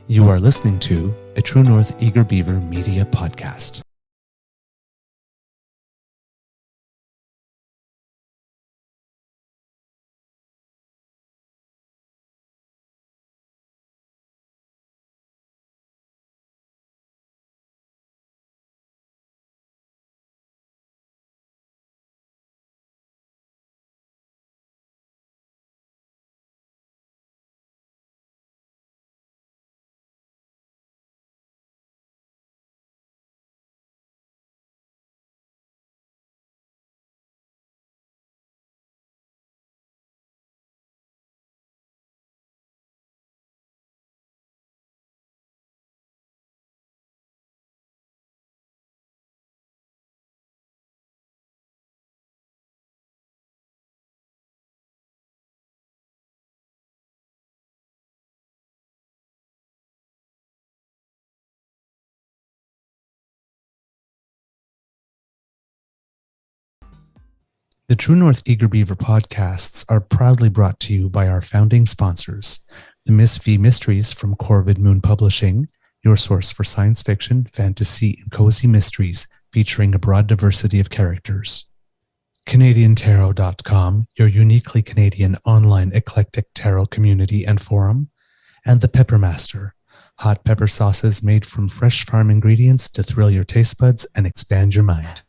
You are listening to a True North Eager Beaver media podcast. The True North Eager Beaver podcasts are proudly brought to you by our founding sponsors, the Miss V Mysteries from Corvid Moon Publishing, your source for science fiction, fantasy, and cozy mysteries featuring a broad diversity of characters. CanadianTarot.com, your uniquely Canadian online eclectic tarot community and forum, and the Peppermaster, hot pepper sauces made from fresh farm ingredients to thrill your taste buds and expand your mind.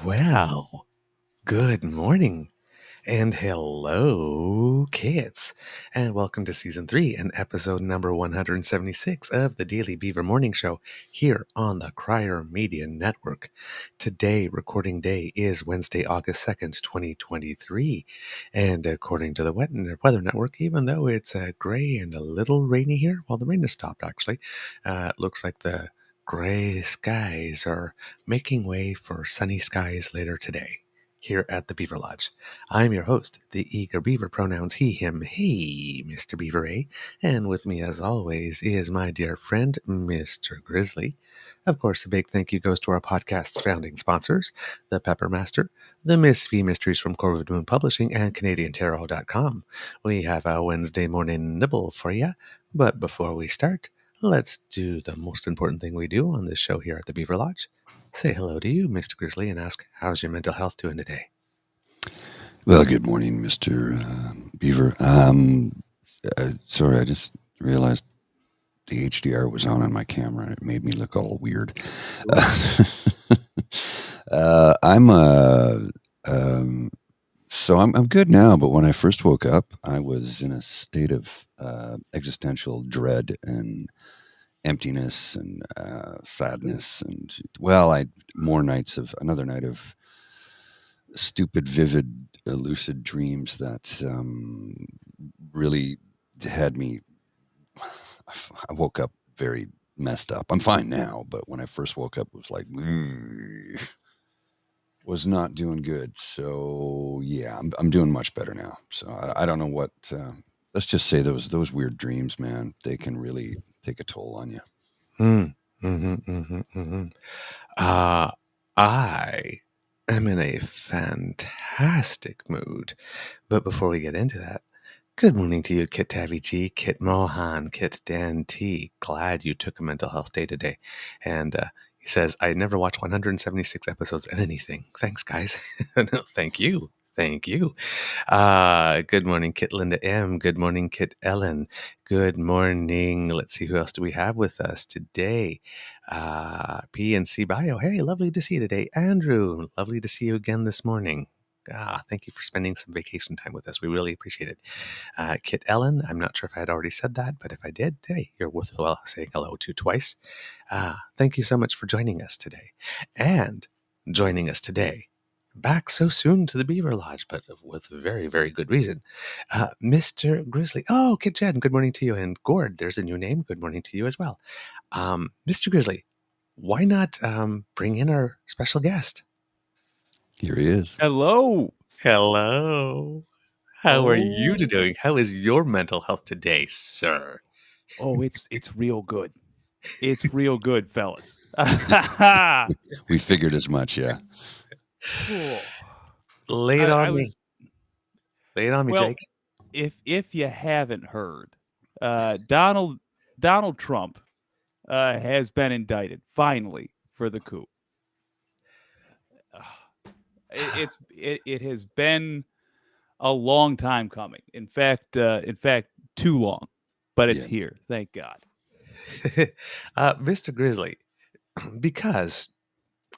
Well, good morning and hello, kids, and welcome to Season 3 and episode number 176 of the Daily Beaver Morning Show here on the Crier Media Network. Today, recording day, is Wednesday, August 2nd, 2023, and according to the Weather Network, even though it's gray and a little rainy here, well, the rain has stopped actually, it looks like the gray skies are making way for sunny skies later today here at the Beaver Lodge. I'm your host, the Eager Beaver, pronouns he, him, hey, Mr. Beaver A. And with me, as always, is my dear friend, Mr. Grizzly. Of course, a big thank you goes to our podcast's founding sponsors, the Peppermaster, the Miss V Mysteries from Corvid Moon Publishing, and CanadianTarot.com. We have a Wednesday morning nibble for you, but before we start, let's do the most important thing we do on this show here at the Beaver Lodge. Say hello to you, Mr. Grizzly, and ask, how's your mental health doing today? Well, good morning, Mr. Beaver. Sorry, I just realized the HDR was on my camera, and it made me look all weird. I'm good now, but when I first woke up, I was in a state of existential dread and emptiness and sadness, and another night of stupid, vivid, lucid dreams that really had me. I woke up very messed up. I'm fine now, but when I first woke up, it was like was not doing good. So yeah, I'm doing much better now. So I don't know what. Let's just say those weird dreams, man. They can really take a toll on you. I am in a fantastic mood. But before we get into that, good morning to you, Kit Tabby G, Kit Mohan, Kit Dan T. Glad you took a mental health day today. And he says, I never watched 176 episodes of anything. Thanks, guys. No, thank you. Thank you. Good morning, Kit Linda M. Good morning, Kit Ellen. Good morning. Let's see, who else do we have with us today? PNC Bio. Hey, lovely to see you today. Andrew, lovely to see you again this morning. Thank you for spending some vacation time with us. We really appreciate it. Kit Ellen, I'm not sure if I had already said that, but if I did, hey, you're worthwhile saying hello to twice. Thank you so much for joining us today. And joining us today back so soon to the Beaver Lodge, but with very, very good reason. Mr. Grizzly. Oh, Kid Jen, good morning to you. And Gord, there's a new name. Good morning to you as well. Mr. Grizzly, why not bring in our special guest? Here he is. Hello. Hello. How are you Oh. doing? How is your mental health today, sir? Oh, it's real good. It's real good, fellas. We figured as much, yeah. Lay it on me. Lay it on me, well, Jake. If you haven't heard, Donald Trump has been indicted finally for the coup. It has been a long time coming. In fact, too long. But it's here. Thank God. Mr. Grizzly, because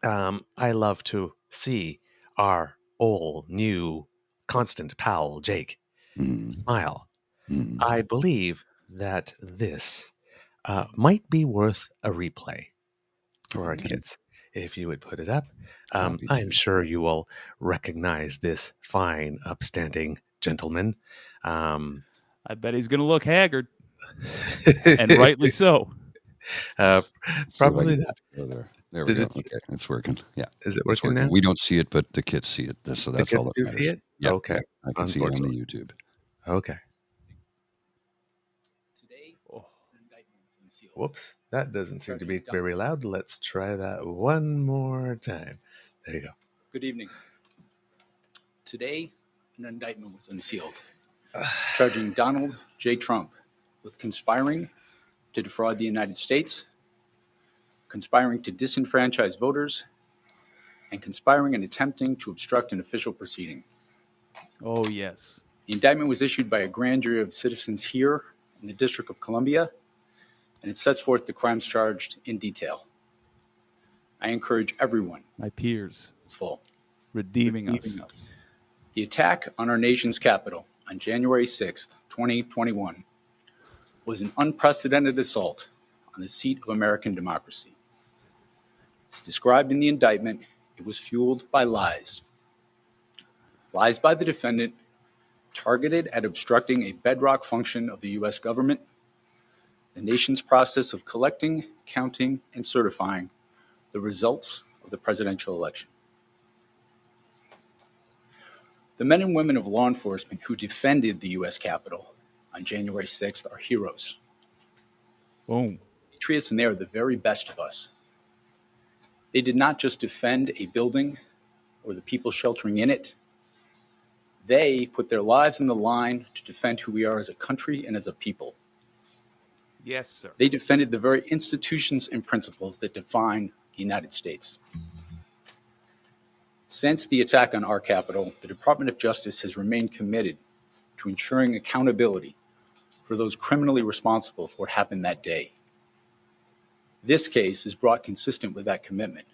I love to see our old, new, constant pal, Jake, smile. I believe that this might be worth a replay for our kids. If you would put it up, I'm sure you will recognize this fine, upstanding gentleman. I bet he's going to look haggard, and rightly so. Probably not. There we go. Okay, it's working. Yeah, is it working now? We don't see it, but the kids see it. So that's the all kids that do matters. see it. Yeah, okay, yeah, I can see it on the YouTube. Okay. Today, indictments unsealed. Whoops, that doesn't seem to be very loud. Let's try that one more time. There you go. Good evening. Today, an indictment was unsealed, charging Donald J. Trump with conspiring to defraud the United States, conspiring to disenfranchise voters, and conspiring and attempting to obstruct an official proceeding. Oh, yes. The indictment was issued by a grand jury of citizens here in the District of Columbia, and it sets forth the crimes charged in detail. I encourage everyone, my peers, redeeming us. The attack on our nation's capital on January 6th, 2021, was an unprecedented assault on the seat of American democracy. As described in the indictment, it was fueled by lies. Lies by the defendant targeted at obstructing a bedrock function of the U.S. government, the nation's process of collecting, counting, and certifying the results of the presidential election. The men and women of law enforcement who defended the U.S. Capitol on January 6th are heroes. Boom. Patriots, and they are the very best of us. They did not just defend a building or the people sheltering in it. They put their lives on the line to defend who we are as a country and as a people. Yes, sir. They defended the very institutions and principles that define the United States. Since the attack on our Capitol, the Department of Justice has remained committed to ensuring accountability for those criminally responsible for what happened that day. This case is brought consistent with that commitment,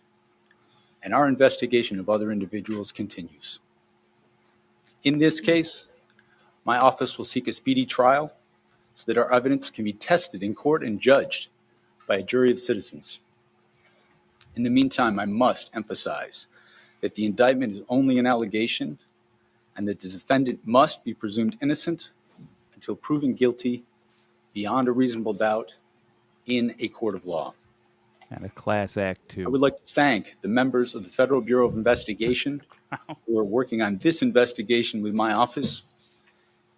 and our investigation of other individuals continues. In this case, my office will seek a speedy trial so that our evidence can be tested in court and judged by a jury of citizens. In the meantime, I must emphasize that the indictment is only an allegation and that the defendant must be presumed innocent until proven guilty beyond a reasonable doubt in a court of law. And a class act, too. I would like to thank the members of the Federal Bureau of Investigation who are working on this investigation with my office,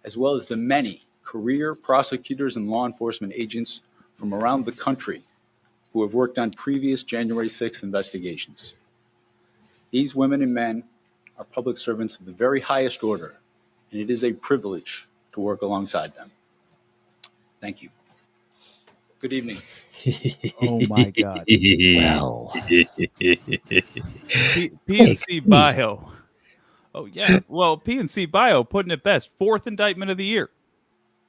as well as the many career prosecutors and law enforcement agents from around the country who have worked on previous January 6th investigations. These women and men are public servants of the very highest order, and it is a privilege to work alongside them. Thank you. Good evening. Oh, my God. Well. PNC Bio. Oh, yeah. Well, PNC Bio putting it best. Fourth indictment of the year.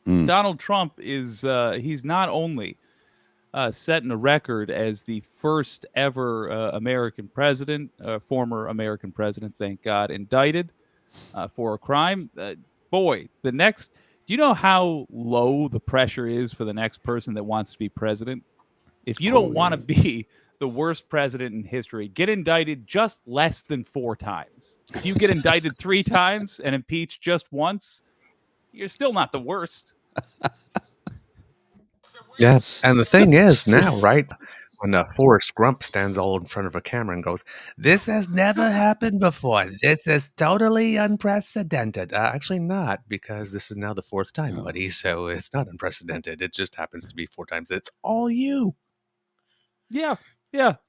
Donald Trump is, he's not only setting a record as the first ever American president, former American president, thank God, indicted for a crime. Boy, the next, do you know how low the pressure is for the next person that wants to be president? If you don't want to be the worst president in history. Get indicted just less than 4 times. If you get indicted 3 times and impeached just once, you're still not the worst. Yeah, and the thing is now, right, when Forrest Grump stands all in front of a camera and goes, "This has never happened before. This is totally unprecedented." Actually not, because this is now the 4th time, buddy, so it's not unprecedented. It just happens to be 4 times. It's all you. Yeah,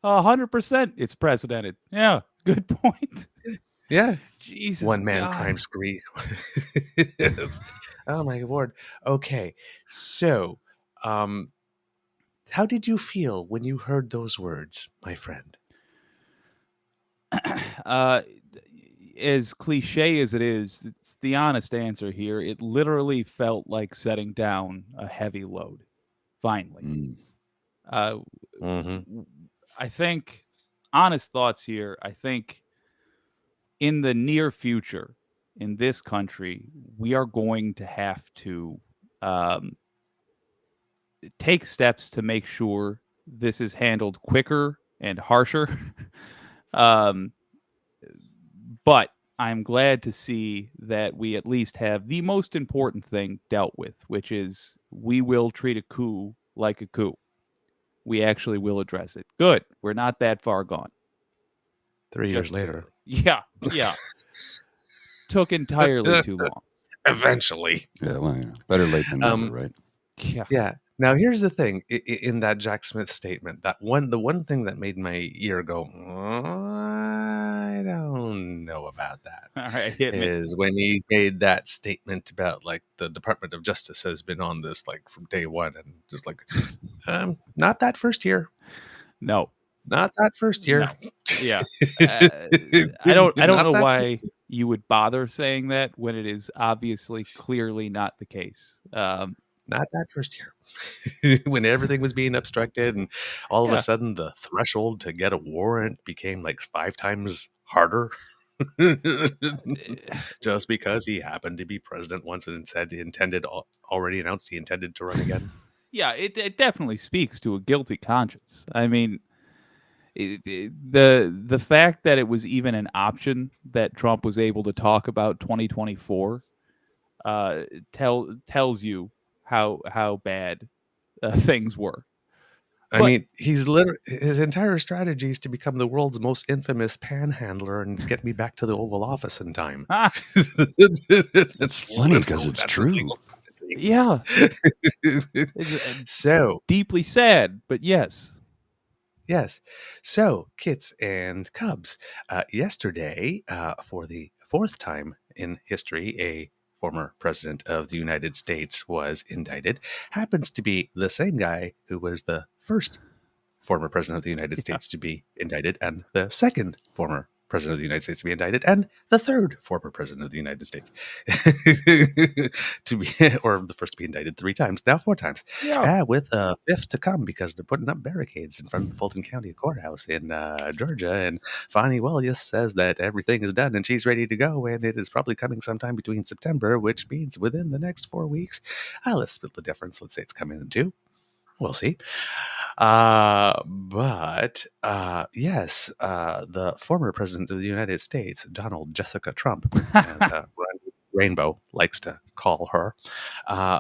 100% it's precedented. Yeah, good point. Yeah. Jesus One-man God. crime spree. Oh, my word. Okay, so, how did you feel when you heard those words, my friend? As cliche as it is, it's the honest answer here. It literally felt like setting down a heavy load. Finally. I think, honest thoughts here, I think in the near future in this country, we are going to have to take steps to make sure this is handled quicker and harsher. But I'm glad to see that we at least have the most important thing dealt with, which is we will treat a coup like a coup. We actually will address it. Good. We're not that far gone. 3 years later. Yeah. Took entirely too long. Eventually. Yeah, well, better late than never, right? Yeah. Now, here's the thing. In that Jack Smith statement, the one thing that made my ear go, I don't know about that. All right, hit me. Is when he made that statement about, like, the Department of Justice has been on this, like, from day one, and just like, not that first year. No. Not that first year. No. Yeah. I don't know why you would bother saying that when it is obviously clearly not the case. Not that first year. When everything was being obstructed and all of a sudden the threshold to get a warrant became like 5 times harder. Just because he happened to be president once and said he already announced he intended to run again. Yeah, it definitely speaks to a guilty conscience. I mean, the fact that it was even an option that Trump was able to talk about 2024 tells you how bad things were. I mean, his entire strategy is to become the world's most infamous panhandler and get me back to the Oval Office in time. It's funny because it's true. Yeah. So deeply sad, but yes. Yes. So, kits and cubs, yesterday, for the 4th time in history, a former president of the United States was indicted. Happens to be the same guy who was the first former president of the United States to be indicted, and the second former president of the United States to be indicted, and the third former president of the United States to be, or the first to be indicted 3 times, now 4 times, with a 5th to come because they're putting up barricades in front of the Fulton County Courthouse in Georgia. And Fani Willis says that everything is done and she's ready to go, and it is probably coming sometime between September, which means within the next 4 weeks. Let's split the difference. Let's say it's coming in 2. We'll see. But yes, the former president of the United States, Donald Jessica Trump, as Rainbow likes to call her,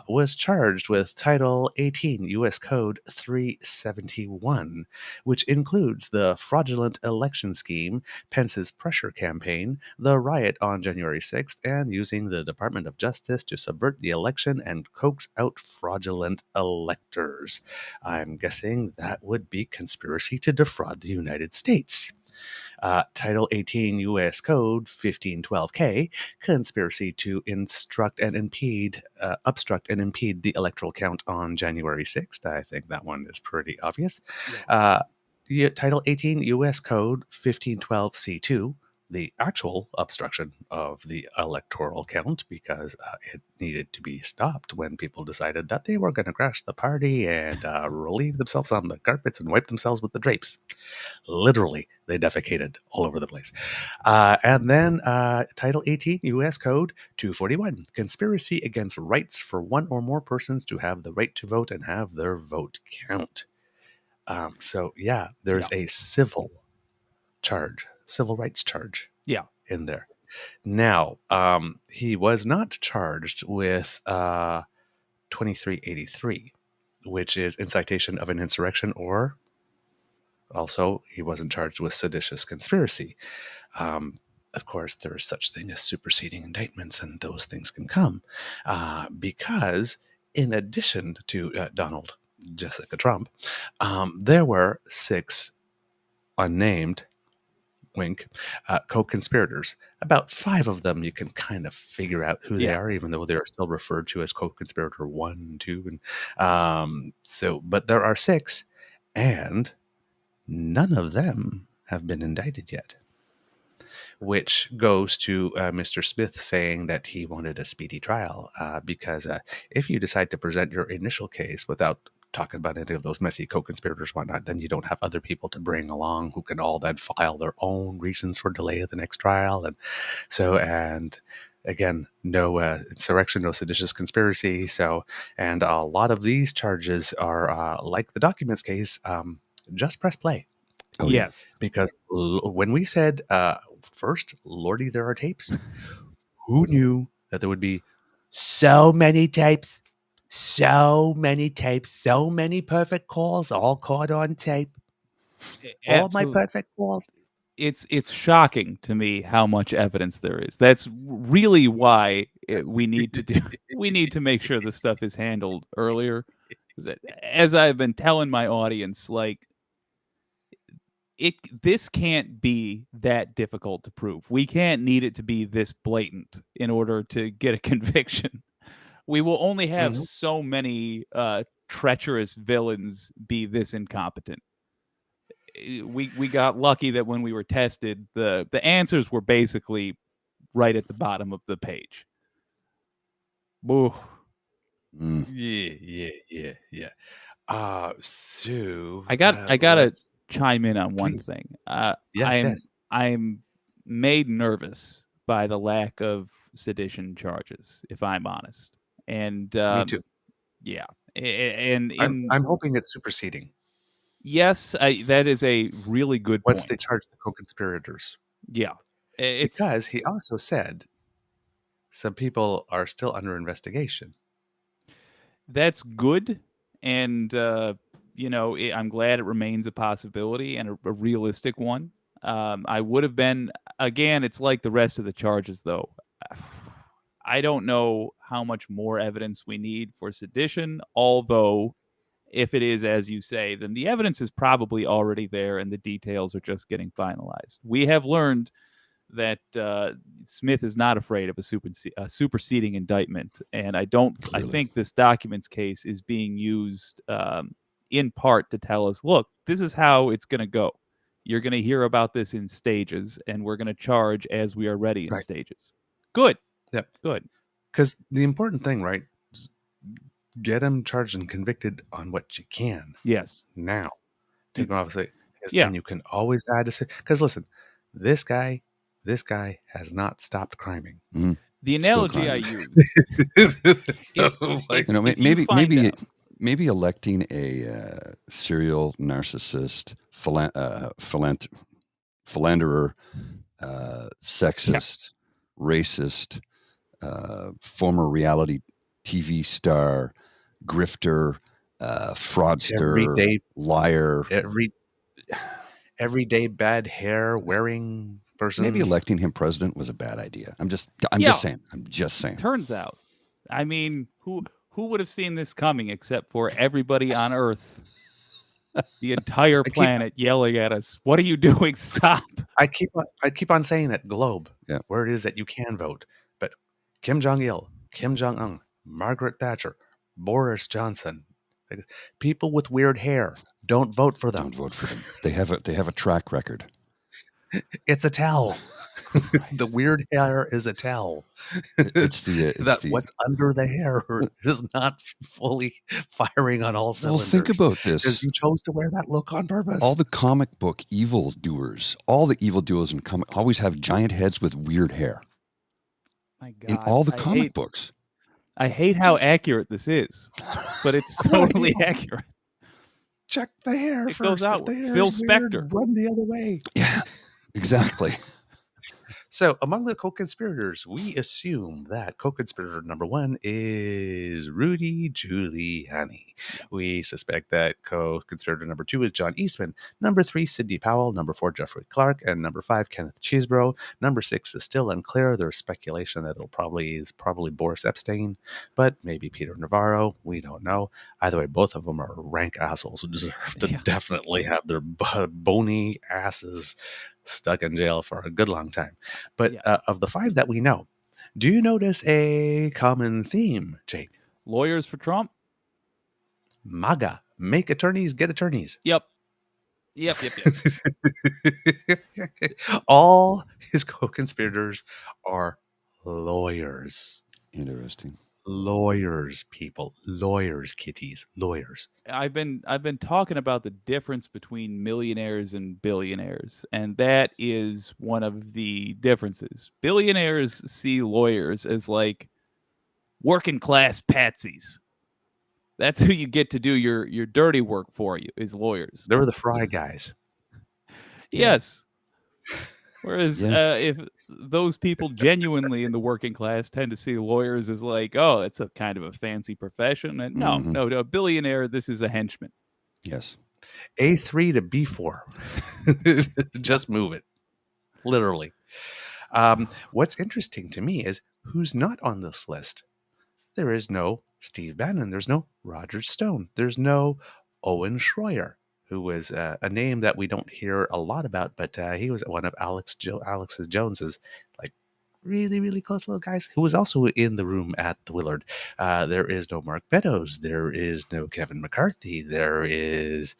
was charged with Title 18 U.S. Code 371, which includes the fraudulent election scheme, Pence's pressure campaign, the riot on January 6th, and using the Department of Justice to subvert the election and coax out fraudulent electors. I'm guessing that would be conspiracy to defraud the United States. Title 18 U.S. Code 1512K, conspiracy to obstruct and impede the electoral count on January 6th. I think that one is pretty obvious. Title 18 U.S. Code 1512C2, the actual obstruction of the electoral count, because it needed to be stopped when people decided that they were going to crash the party and relieve themselves on the carpets and wipe themselves with the drapes. Literally, they defecated all over the place. And then Title 18 U.S. Code 241, conspiracy against rights for one or more persons to have the right to vote and have their vote count. There's a civil rights charge in there. Now, he was not charged with 2383, which is incitation of an insurrection, or also he wasn't charged with seditious conspiracy. Of course, there is such thing as superseding indictments, and those things can come because in addition to Donald Jessica Trump, there were 6 unnamed, wink, co-conspirators. About 5 of them you can kind of figure out who they are, even though they're still referred to as co-conspirator 1, 2, and but there are 6, and none of them have been indicted yet, which goes to Mr. Smith saying that he wanted a speedy trial because if you decide to present your initial case without talking about any of those messy co-conspirators and whatnot, then you don't have other people to bring along who can all then file their own reasons for delay of the next trial. And again, no insurrection, no seditious conspiracy. And a lot of these charges are like the documents case, just press play. Oh, yes. Because when we said first, Lordy, there are tapes, who knew that there would be so many tapes, so many perfect calls, all caught on tape. All my perfect calls. It's shocking to me how much evidence there is. That's really why we need to make sure this stuff is handled earlier. As I've been telling my audience, like, this can't be that difficult to prove. We can't need it to be this blatant in order to get a conviction. We will only have so many treacherous villains be this incompetent. We got lucky that when we were tested, the answers were basically right at the bottom of the page. Boo. Yeah. So I gotta chime in on one please. thing. Yes. I'm made nervous by the lack of sedition charges, if I'm honest. And me too. Yeah, and I'm hoping it's superseding. Yes, that is a really good point. Once they charge the co-conspirators. Yeah, because he also said some people are still under investigation. That's good, and I'm glad it remains a possibility and a realistic one. I would have been, again, it's like the rest of the charges, though. I don't know how much more evidence we need for sedition, although if it is as you say, then the evidence is probably already there and the details are just getting finalized. We have learned that Smith is not afraid of a superseding indictment, and I think this documents case is being used in part to tell us, look, this is how it's going to go. You're going to hear about this in stages, and we're going to charge as we are ready in stages. Good. Yep. Good. Because the important thing, right, is get him charged and convicted on what you can. Yes. Now. Take him off. And you can always add to it. Because listen, this guy has not stopped criming. Mm-hmm. The analogy I use. Maybe electing a serial narcissist, philanderer, sexist, racist, former reality TV star, grifter, fraudster, liar, everyday bad hair wearing person. Maybe electing him president was a bad idea. I'm just saying. Turns out, I mean, who would have seen this coming except for everybody on Earth, the entire planet yelling at us? What are you doing? Stop! I keep on saying that globe, where it is that you can vote, but Kim Jong-il, Kim Jong-un, Margaret Thatcher, Boris Johnson, people with weird hair, don't vote for them. Don't vote for them. They have a track record. It's a tell. The weird hair is a tell. What's under the hair is not fully firing on all cylinders. Well, think about this. Because you chose to wear that look on purpose. All the comic book evildoers in comic always have giant heads with weird hair. My God, in all the comic books. I hate how accurate this is, but it's totally accurate. check the hair It goes first. If outward. the hair Phil is weird, Spector. run the other way. Yeah, exactly. So, among the co-conspirators, we assume that co-conspirator number 1 is Rudy Giuliani. We suspect that co-conspirator number 2 is John Eastman. Number 3, Sidney Powell. Number 4, Jeffrey Clark. And number 5, Kenneth Chesebro. Number 6 is still unclear. There's speculation that is probably Boris Epstein, but maybe Peter Navarro. We don't know. Either way, both of them are rank assholes who deserve to definitely have their bony asses stuck in jail for a good long time. But of the 5 that we know, do you notice a common theme, Jake? Lawyers for Trump? MAGA. Make attorneys, get attorneys. Yep. All his co-conspirators are lawyers. Interesting. Lawyers, people. Lawyers, kitties. Lawyers. I've been talking about the difference between millionaires and billionaires, and that is one of the differences. Billionaires see lawyers as like working class patsies. That's who you get to do your dirty work for you, is lawyers. They were the fry guys. Yes. Whereas if those people genuinely in the working class tend to see lawyers as like, oh, it's a kind of a fancy profession. And no, a billionaire, this is a henchman. Yes. A3 to B4. Just move it. Literally. What's interesting to me is who's not on this list. There is no Steve Bannon. There's no Roger Stone. There's no Owen Schroyer, who was a name that we don't hear a lot about, but he was one of Alex Jones's like really, really close little guys who was also in the room at the Willard. There is no Mark Meadows. There is no Kevin McCarthy. There's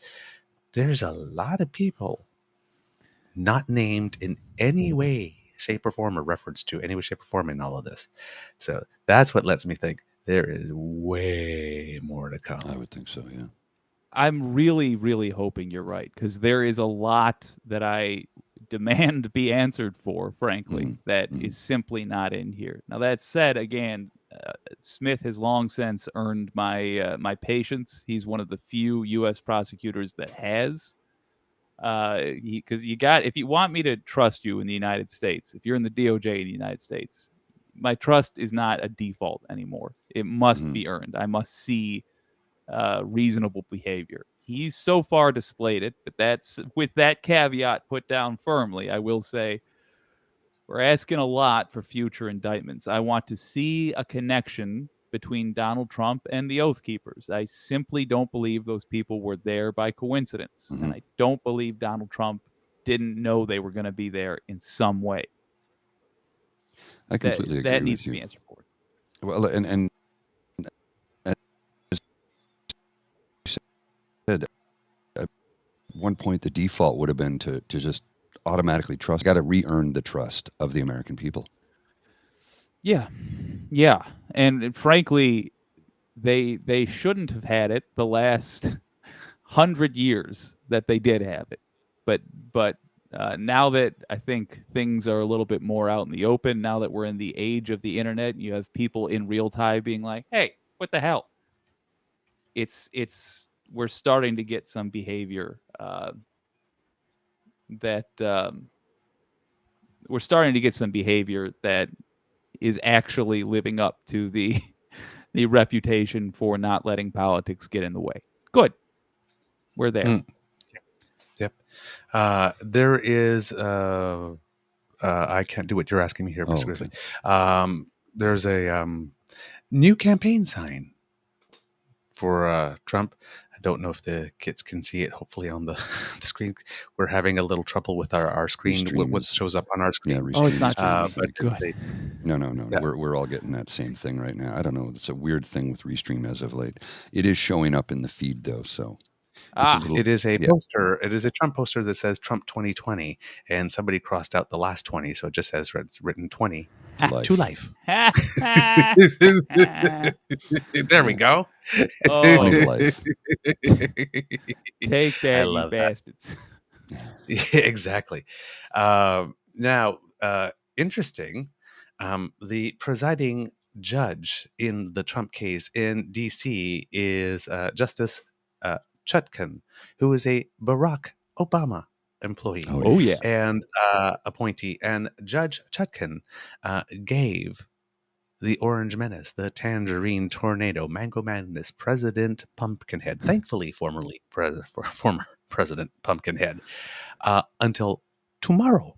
a lot of people not named in any way, shape, or form, or reference to any way, shape, or form in all of this. So that's what lets me think there is way more to come. I would think so, yeah. I'm really, really hoping you're right, because there is a lot that I demand be answered for, frankly, that is simply not in here. Now, that said, again, Smith has long since earned my my patience. He's one of the few U.S. prosecutors that has. Because if you want me to trust you in the United States, if you're in the DOJ in the United States, my trust is not a default anymore. It must be earned. I must see reasonable behavior. He's so far displayed it, but that's with that caveat put down firmly. I will say we're asking a lot for future indictments. I want to see a connection between Donald Trump and the Oath Keepers. I simply don't believe those people were there by coincidence. And I don't believe Donald Trump didn't know they were going to be there in some way. I completely agree that with needs you. to be answered for. Well, and said, at one point the default would have been to just automatically trust. Got to re-earn the trust of the American people. Yeah, and frankly, they shouldn't have had it the last 100 years that they did have it, but now that I think things are a little bit more out in the open, now that we're in the age of the internet, you have people in real time being like, "Hey, what the hell?" We're starting to get some behavior that is actually living up to the reputation for not letting politics get in the way. Good. We're there. Yep. There is I can't do what you're asking me here, Mr. Grizzly. There's a new campaign sign for Trump. I don't know if the kids can see it. Hopefully on the screen. We're having a little trouble with our screen. What shows up on our screen? Yeah, it's not just good. No. Yeah. We're all getting that same thing right now. I don't know. It's a weird thing with Restream as of late. It is showing up in the feed though, so it is a poster. It is a Trump poster that says Trump 2020, and somebody crossed out the last 20, so it just says it's written 20 to life. There we go. Oh, life. Take that, I you love bastards. Yeah, exactly. Now, interesting. The presiding judge in the Trump case in D.C. is Justice Chutkan, who is a Barack Obama employee and appointee. And Judge Chutkan gave the Orange Menace, the Tangerine Tornado, Mango Madness, President Pumpkinhead, thankfully former President Pumpkinhead, until tomorrow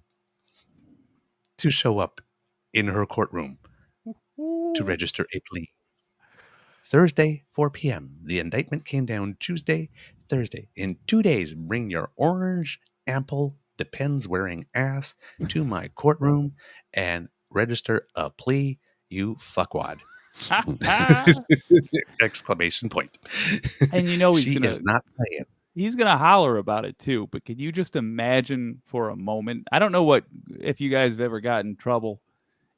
to show up in her courtroom to register a plea. Thursday, 4 p.m. The indictment came down Tuesday, Thursday. In 2 days, bring your orange, ample, Depends-wearing ass to my courtroom and register a plea, you fuckwad. Exclamation point. And you know she is not playing. He's going to holler about it too, but can you just imagine for a moment? I don't know if you guys have ever gotten in trouble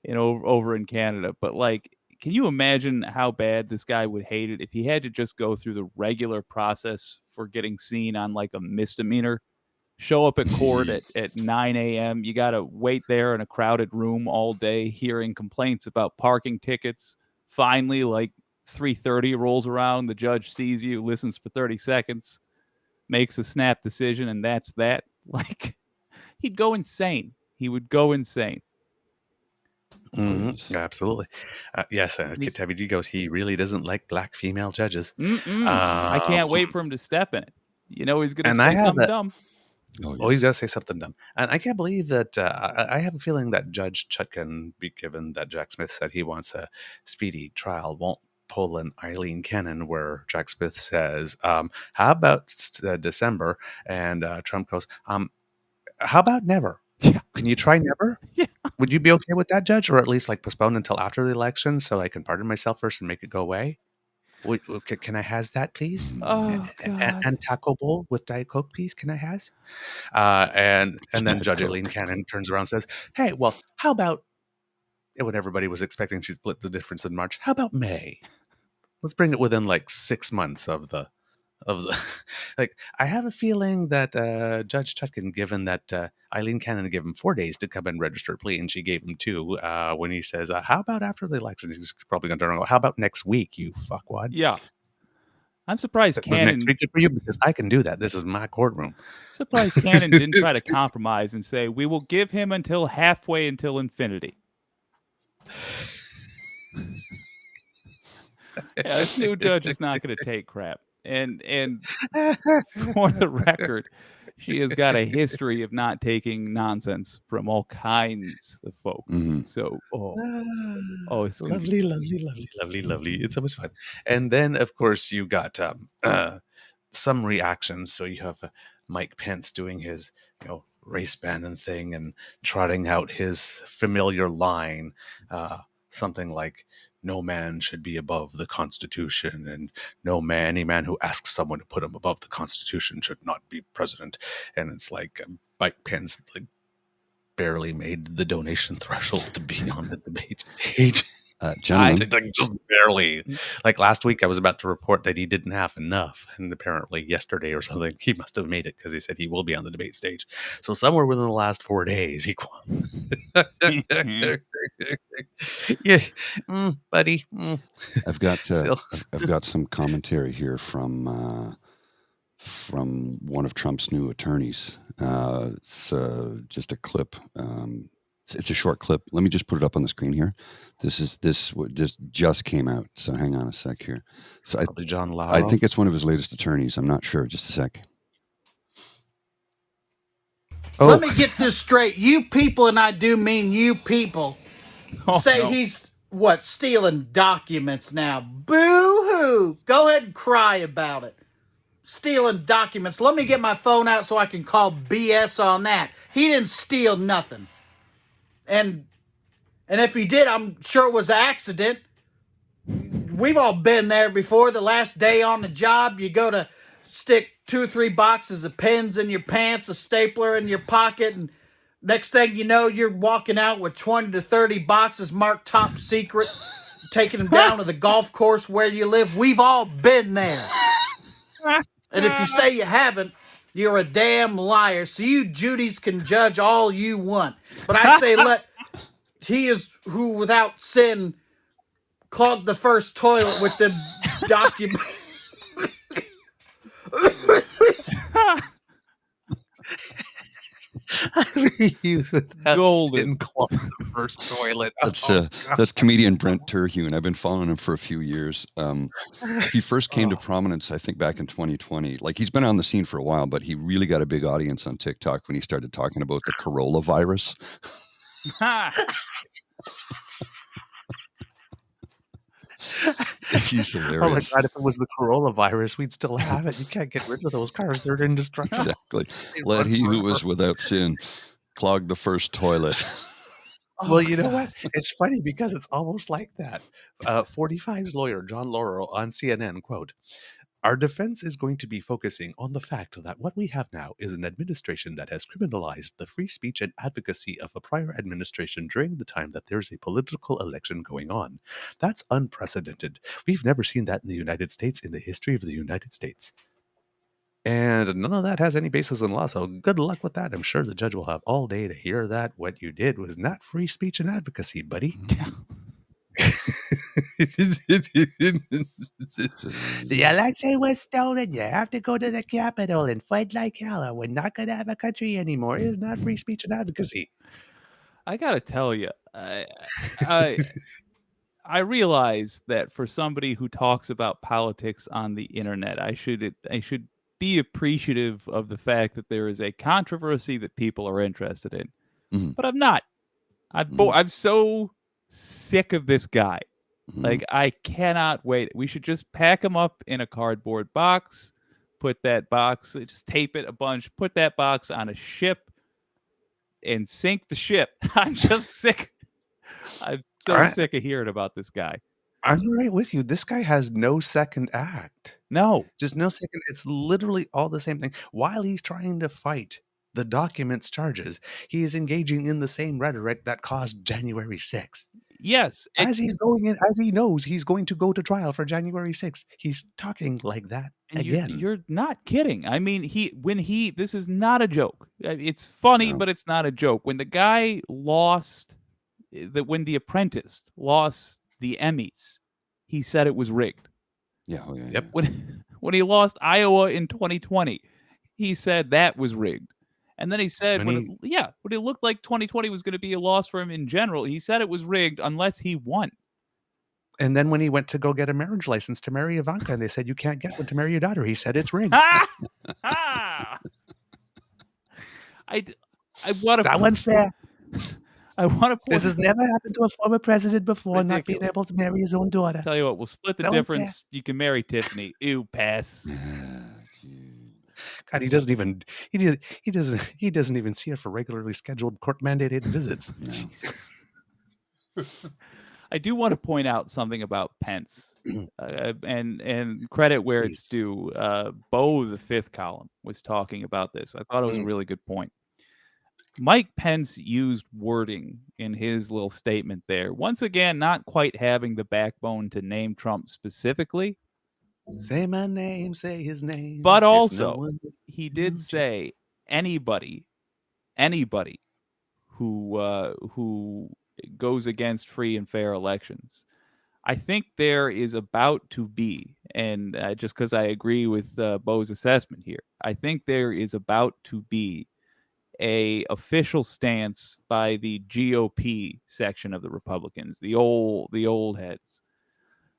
over in Canada, but like, can you imagine how bad this guy would hate it if he had to just go through the regular process for getting seen on like a misdemeanor? Show up at court at 9 a.m. You got to wait there in a crowded room all day hearing complaints about parking tickets. Finally, like 3:30 rolls around, the judge sees you, listens for 30 seconds, makes a snap decision, and that's that. Like, he'd go insane. He would go insane. Mm-hmm. Absolutely. Yes, Kit Tabby D goes, he really doesn't like black female judges. I can't wait for him to step in it. You know he's going to say something dumb. He's got to say something dumb. And I can't believe that I have a feeling that Judge Chutkan, given that Jack Smith said he wants a speedy trial, won't pull an Eileen Cannon where Jack Smith says, how about December? And Trump goes, how about never? Yeah. Can you try never? Yeah. Would you be okay with that, Judge? Or at least like postpone until after the election so I can pardon myself first and make it go away? Can I has that, please? Oh, God. And Taco Bowl with Diet Coke, please. Can I has? And then Judge Eileen Cannon turns around and says, hey, well, how about, when everybody was expecting she'd split the difference in March, how about May? Let's bring it within like 6 months of the like, I have a feeling that Judge Chutkan, given that Eileen Cannon gave him 4 days to come and register a plea, and she gave him 2, when he says, how about after the election? He's probably going to turn around and go, how about next week, you fuckwad? Yeah. I'm surprised Was Cannon... next week good for you? Because I can do that. This is my courtroom. Surprised Cannon didn't try to compromise and say, we will give him until halfway until infinity. This new judge is not going to take crap. And for the record, she has got a history of not taking nonsense from all kinds of folks. Mm-hmm. So, it's lovely, lovely, lovely, lovely, lovely. It's so much fun. And then, of course, you got some reactions. So you have Mike Pence doing his, race banning thing and trotting out his familiar line, something like, no man should be above the Constitution, and any man who asks someone to put him above the Constitution should not be president. And it's like Mike Pence barely made the donation threshold to be on the debate stage. Gentlemen, just barely. Like last week, I was about to report that he didn't have enough, and apparently yesterday or something, he must have made it because he said he will be on the debate stage. So somewhere within the last 4 days, he yeah, buddy. I've got some commentary here from one of Trump's new attorneys. It's just a clip. It's a short clip. Let me just put it up on the screen here. This just came out. So hang on a sec here. So probably John Lau. I think it's one of his latest attorneys. I'm not sure. Just a sec. Let me get this straight. You people, and I do mean you people, say he's stealing documents now. Boo-hoo. Go ahead and cry about it. Stealing documents. Let me get my phone out so I can call BS on that. He didn't steal nothing. And if he did, I'm sure it was an accident. We've all been there before. The last day on the job, you go to stick 2 or 3 boxes of pens in your pants, a stapler in your pocket, and next thing you know, you're walking out with 20 to 30 boxes marked top secret, taking them down to the golf course where you live. We've all been there. And if you say you haven't, you're a damn liar. So you Judies can judge all you want. But I say he is who without sin clogged the first toilet with them documents. Use with that Golden. sin clog the first toilet. That's comedian Brent Terhune. I've been following him for a few years. He first came to prominence, I think, back in 2020. Like, he's been on the scene for a while, but he really got a big audience on TikTok when he started talking about the coronavirus. He's hilarious. Oh my God, if it was the coronavirus, we'd still have it. You can't get rid of those cars. They're indestructible. Exactly. Let he who was without sin clog the first toilet. Well, you know what? It's funny because it's almost like that. 45's lawyer, John Laurel, on CNN, quote, "Our defense is going to be focusing on the fact that what we have now is an administration that has criminalized the free speech and advocacy of a prior administration during the time that there's a political election going on. That's unprecedented. We've never seen that in the United States in the history of the United States. And none of that has any basis in law, so good luck with that. I'm sure the judge will have all day to hear that. What you did was not free speech and advocacy, buddy." The election was stolen. You have to go to the Capitol and fight like hell, or we're not going to have a country anymore. It's not free speech and advocacy. I gotta tell you, I realize that for somebody who talks about politics on the internet, I should be appreciative of the fact that there is a controversy that people are interested in. Mm-hmm. But I'm not. I'm so sick of this guy. Mm-hmm. Like, I cannot wait. We should just pack him up in a cardboard box, put that box, just tape it a bunch, put that box on a ship and sink the ship. I'm just sick. I'm so sick of hearing about this guy. I'm right with you. This guy has no second act. No. Just no second. It's literally all the same thing. While he's trying to fight the documents charges, he is engaging in the same rhetoric that caused January 6th. Yes. As he knows he's going to go to trial for January 6th, he's talking like that again. You're not kidding. I mean, this is not a joke. It's funny, but it's not a joke. When the guy when The Apprentice lost the Emmys, he said it was rigged. Yeah. Oh, yeah. Yep. When he lost Iowa in 2020, he said that was rigged. And then he said, when it looked like 2020 was going to be a loss for him in general, he said it was rigged unless he won. And then when he went to go get a marriage license to marry Ivanka, and they said, you can't get one to marry your daughter, he said it's rigged. I want to... That unfair. I want to. This has never happened to a former president before, not being able to marry his own daughter. Tell you what, we'll split the difference. You can marry Tiffany. Ew, pass. God, he doesn't even see her for regularly scheduled court mandated visits. Jesus. I do want to point out something about Pence, and credit where it's due. Bo, the fifth column, was talking about this. I thought it was a really good point. Mike Pence used wording in his little statement there. Once again, not quite having the backbone to name Trump specifically. Say my name, say his name. But also, he did say anybody who goes against free and fair elections. I think there is about to be, and just because I agree with Bo's assessment here, I think there is about to be a official stance by the GOP section of the Republicans, the old heads,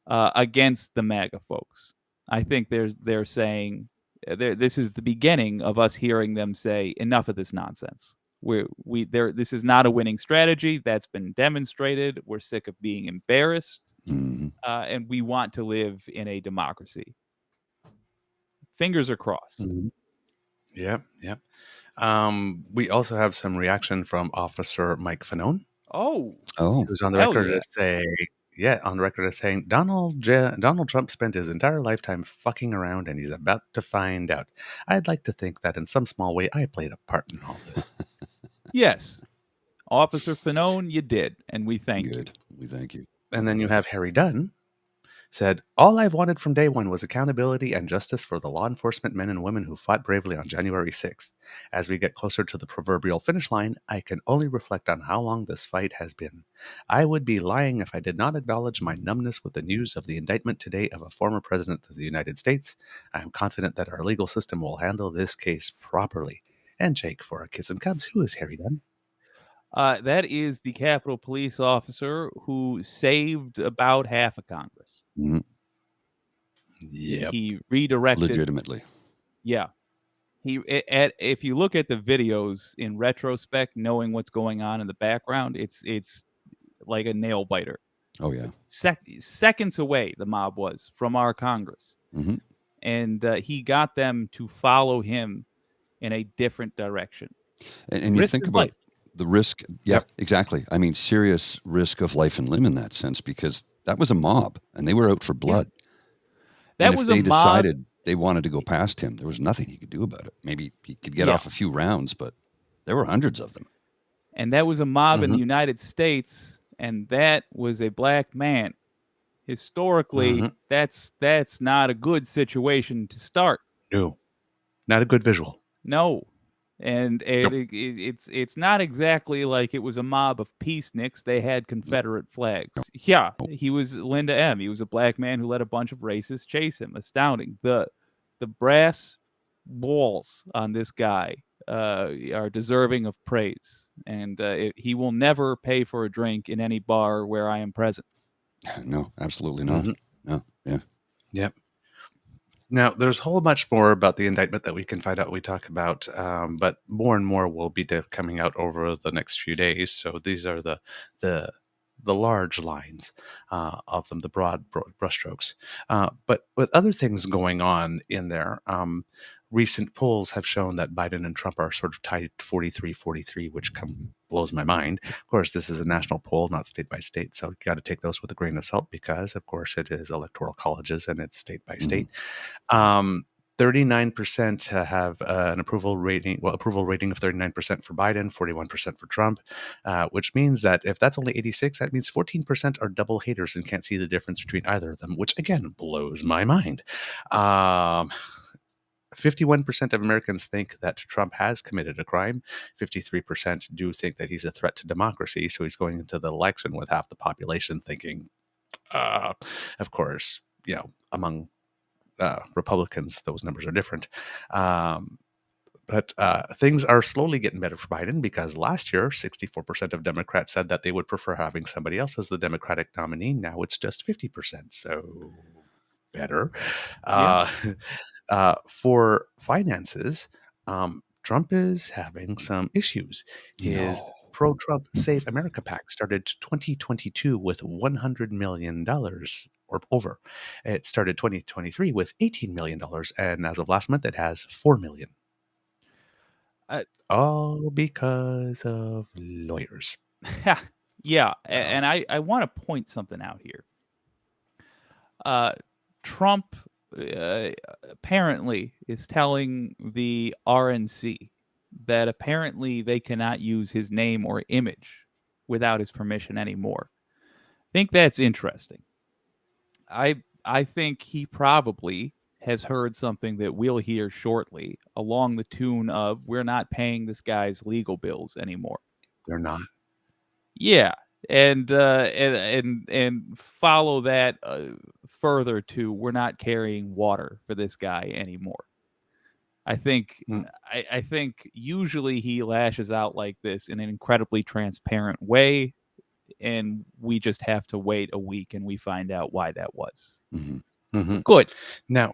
against the MAGA folks. I think they're saying this is the beginning of us hearing them say enough of this nonsense. This is not a winning strategy. That's been demonstrated. We're sick of being embarrassed, and we want to live in a democracy. Fingers are crossed. Mm-hmm. Yep. We also have some reaction from Officer Mike Fanone. Oh, who's on the record as saying, Donald Trump spent his entire lifetime fucking around, and he's about to find out. I'd like to think that in some small way I played a part in all this. Yes, Officer Fanone, you did, and we thank you. We thank you. And then you have Harry Dunn, said, "All I've wanted from day one was accountability and justice for the law enforcement men and women who fought bravely on January 6th. As we get closer to the proverbial finish line, I can only reflect on how long this fight has been. I would be lying if I did not acknowledge my numbness with the news of the indictment today of a former president of the United States. I am confident that our legal system will handle this case properly." And Jake, for our kids and cubs, who is Harry Dunn? That is the Capitol Police officer who saved about half of Congress. Mhm. Yep. He redirected. Legitimately. Yeah. If you look at the videos in retrospect, knowing what's going on in the background, it's like a nail biter. Oh, yeah. Seconds away, the mob was from our Congress. Mm-hmm. And he got them to follow him in a different direction. And you think about life. The risk. Yeah, exactly. I mean, serious risk of life and limb in that sense, because that was a mob and they were out for blood. That and was if they a mob. decided they wanted to go past him, there was nothing he could do about it. Maybe he could get off a few rounds, but there were hundreds of them. And that was a mob in the United States, and that was a black man. Historically, that's not a good situation to start. No, not a good visual. No. And it's not exactly like it was a mob of peaceniks. They had Confederate flags. Yeah, he was Linda M. He was a black man who let a bunch of racists chase him. Astounding. The brass balls on this guy are deserving of praise. And he will never pay for a drink in any bar where I am present. No, absolutely not. No, yeah. Yep. Now, there's a whole much more about the indictment that we can find out, we talk about, but more and more will be coming out over the next few days. So these are the large lines of them, the broad brushstrokes. But with other things going on in there, recent polls have shown that Biden and Trump are sort of tied 43-43, which blows my mind. Of course, this is a national poll, not state by state, so you got to take those with a grain of salt because, of course, it is electoral colleges and it's state by state. 39% have an approval rating of 39% for Biden, 41% for Trump, which means that if that's only 86, that means 14% are double haters and can't see the difference between either of them, which again blows my mind. 51% of Americans think that Trump has committed a crime. 53% do think that he's a threat to democracy. So he's going into the election with half the population thinking, of course, among Republicans, those numbers are different. But things are slowly getting better for Biden because last year, 64% of Democrats said that they would prefer having somebody else as the Democratic nominee. Now it's just 50%. So better. For finances, Trump is having some issues. His pro-Trump Save America PAC started 2022 with $100 million or over. It started 2023 with $18 million, and as of last month, it has $4 million. All because of lawyers. Yeah, and I want to point something out here. Trump apparently is telling the RNC that apparently they cannot use his name or image without his permission anymore. I think that's interesting. I think he probably has heard something that we'll hear shortly along the tune of, we're not paying this guy's legal bills anymore. They're not. Yeah. And follow that further to, we're not carrying water for this guy anymore. I think I think usually he lashes out like this in an incredibly transparent way, and we just have to wait a week and we find out why that was. Good. Now,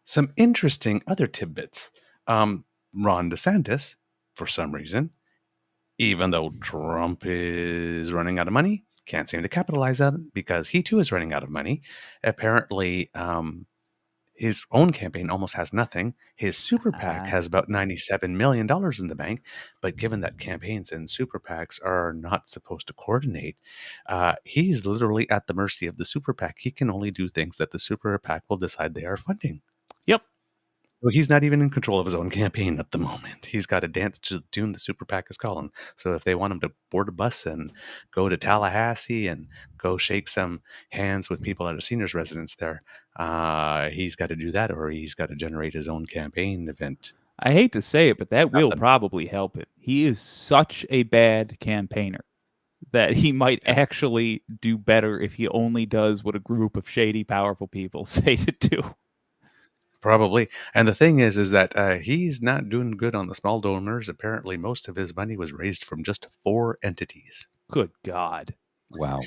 some interesting other tidbits. Ron DeSantis, for some reason, even though Trump is running out of money, can't seem to capitalize on it because he too is running out of money. Apparently, his own campaign almost has nothing. His super PAC has about $97 million in the bank, but given that campaigns and super PACs are not supposed to coordinate, he's literally at the mercy of the super PAC. He can only do things that the super PAC will decide they are funding. Yep. So he's not even in control of his own campaign at the moment. He's got to dance to the tune the super PAC is calling. So if they want him to board a bus and go to Tallahassee and go shake some hands with people at a seniors residence there, he's got to do that, or he's got to generate his own campaign event. I hate to say it, but that will probably help him. He is such a bad campaigner that he might actually do better if he only does what a group of shady, powerful people say to do. Probably. And the thing is that he's not doing good on the small donors. Apparently, most of his money was raised from just 4 entities. Good God. Wow.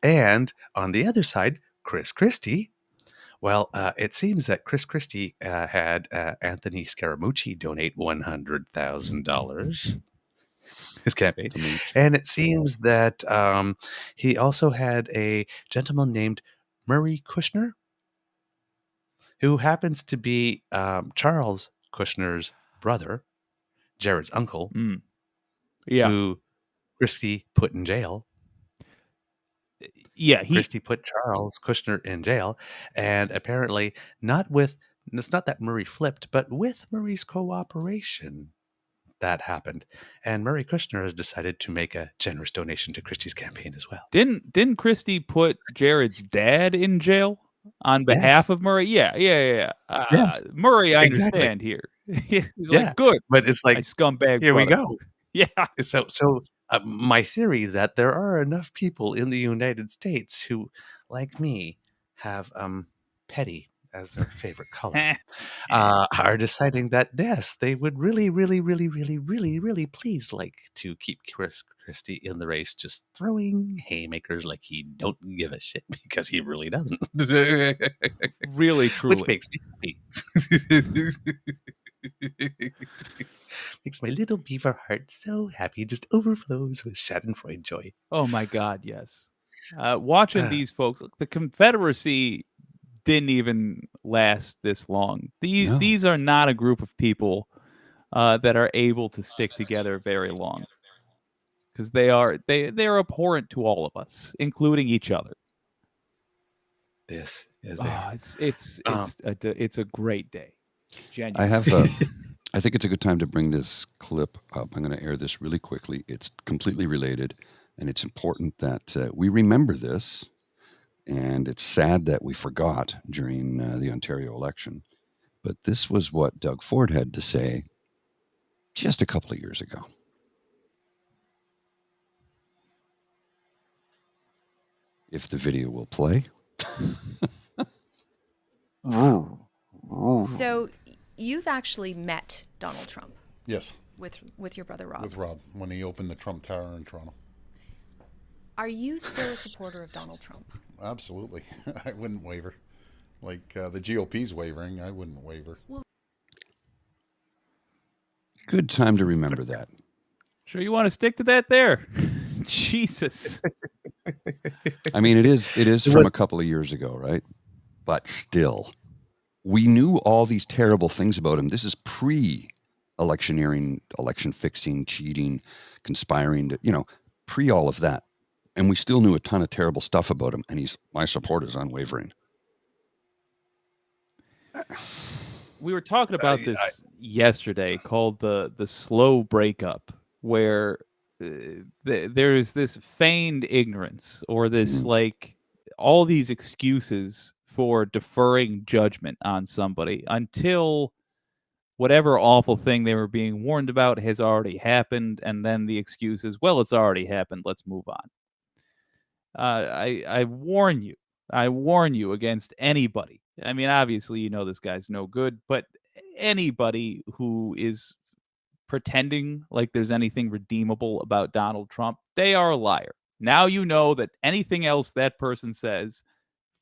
And on the other side, Chris Christie. Well, it seems that Chris Christie had Anthony Scaramucci donate $100,000. His campaign. And it seems that he also had a gentleman named Murray Kushner, who happens to be Charles Kushner's brother, Jared's uncle, who Christie put in jail. Yeah, Christie put Charles Kushner in jail, and apparently it's not that Murray flipped, but with Murray's cooperation, that happened. And Murray Kushner has decided to make a generous donation to Christie's campaign as well. Didn't Christie put Jared's dad in jail on behalf of Murray? Yeah. Yes, Murray, I understand here. He's like, good, but it's like, my scumbag. Here brother. we go. Yeah. So my theory that there are enough people in the United States who, like me, have petty as their favorite color, are deciding that yes, they would really, really, really, really, really, really please like to keep Chris Christie in the race, just throwing haymakers like he don't give a shit, because he really doesn't. Really, truly. Which makes me happy. Makes my little beaver heart so happy, just overflows with schadenfreude joy. Oh my God, yes. Watching these folks, the Confederacy didn't even last this long. These are not a group of people that are able to stick together very long, because they are abhorrent to all of us, including each other. This is it's a great day. Genuinely. I think it's a good time to bring this clip up. I'm going to air this really quickly. It's completely related, and it's important that we remember this. And it's sad that we forgot during the Ontario election. But this was what Doug Ford had to say just a couple of years ago. If the video will play. So you've actually met Donald Trump. Yes. With your brother Rob. With Rob, when he opened the Trump Tower in Toronto. Are you still a supporter of Donald Trump? Absolutely. I wouldn't waver. Like the GOP's wavering, I wouldn't waver. Good time to remember that. Sure you want to stick to that there? Jesus. I mean, it is from a couple of years ago, right? But still, we knew all these terrible things about him. This is pre-electioneering, election fixing, cheating, conspiring, pre all of that. And we still knew a ton of terrible stuff about him. And my support is unwavering. We were talking about this yesterday, called the slow breakup, where there is this feigned ignorance, or this like all these excuses for deferring judgment on somebody until whatever awful thing they were being warned about has already happened, and then the excuse is, well, it's already happened, let's move on. I warn you against anybody. I mean, obviously, this guy's no good, but anybody who is pretending like there's anything redeemable about Donald Trump, they are a liar. Now you know that anything else that person says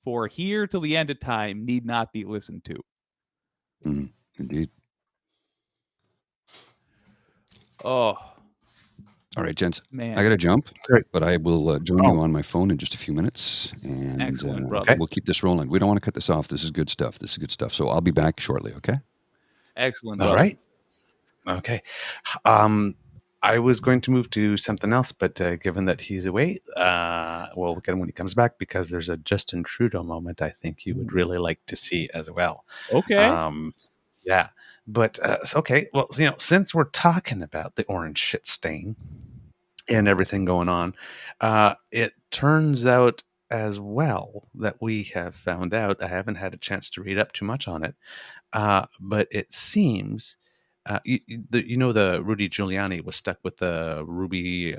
for here till the end of time need not be listened to. Indeed. Oh. All right, gents. Man. I got to jump, but I will join you on my phone in just a few minutes. And excellent, brother. We'll keep this rolling. We don't want to cut this off. This is good stuff. So I'll be back shortly, okay? Excellent, brother. All right. Okay. I was going to move to something else, but given that he's away, we'll get him when he comes back, because there's a Justin Trudeau moment I think you would really like to see as well. Okay. Yeah. But okay. Well, since we're talking about the orange shit stain and everything going on, it turns out as well that we have found out, I haven't had a chance to read up too much on it, but it seems, the Rudy Giuliani was stuck with the Ruby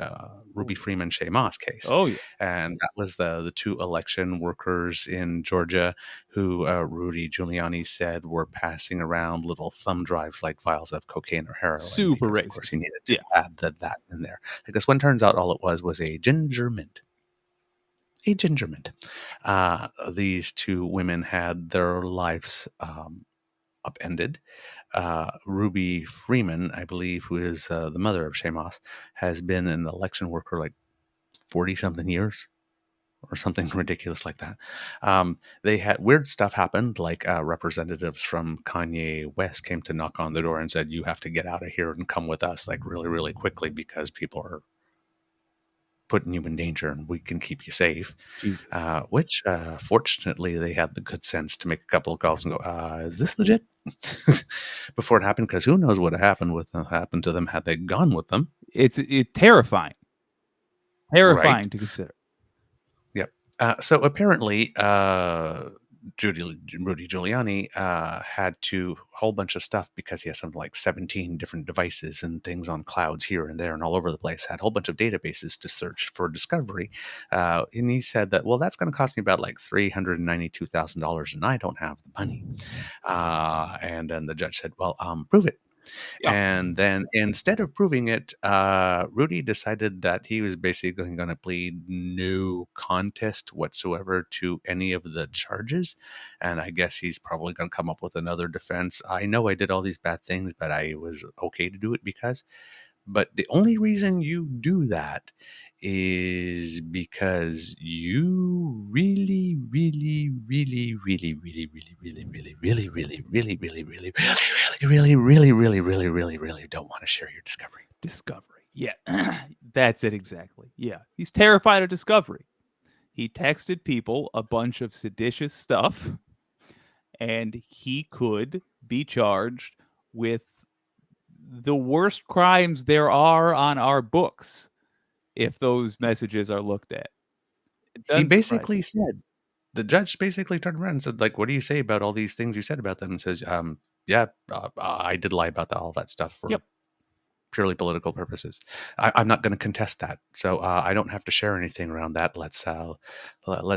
Freeman Shea Moss case. Oh, yeah. And that was the two election workers in Georgia who Rudy Giuliani said were passing around little thumb drives like vials of cocaine or heroin. Super because, racist. Of course, he needed to add that in there. Because when it turns out all it was a ginger mint. A ginger mint. These two women had their lives upended. Ruby Freeman, I believe, who is the mother of Shea Moss, has been an election worker like 40-something years or something ridiculous like that. They had weird stuff happened, like representatives from Kanye West came to knock on the door and said, you have to get out of here and come with us like really, really quickly because people are putting you in danger and we can keep you safe. Which fortunately they had the good sense to make a couple of calls and go, is this legit? Before it happened, because who knows what happened to them had they gone with them. It's terrifying Right. to consider. Yep. So apparently Rudy Giuliani had to a whole bunch of stuff because he has something like 17 different devices and things on clouds here and there and all over the place, had a whole bunch of databases to search for discovery. And he said that, well, that's going to cost me about like $392,000 and I don't have the money. And then the judge said, well, prove it. Yeah. And then instead of proving it, Rudy decided that he was basically going to plead no contest whatsoever to any of the charges. And I guess he's probably going to come up with another defense. I know I did all these bad things, but I was okay to do it because. But the only reason you do that is because you really, really, really, really, really, really, really, really, really, really, really, really, really, really, really, really, really, really, really don't want to share your discovery. Yeah, that's it exactly. Yeah, he's terrified of discovery. He texted people a bunch of seditious stuff, and he could be charged with the worst crimes there are on our books if those messages are looked at. He basically said, the judge basically turned around and said, like, what do you say about all these things you said about them? And says, I did lie about all that stuff for purely political purposes. I'm not going to contest that. So I don't have to share anything around that. Let's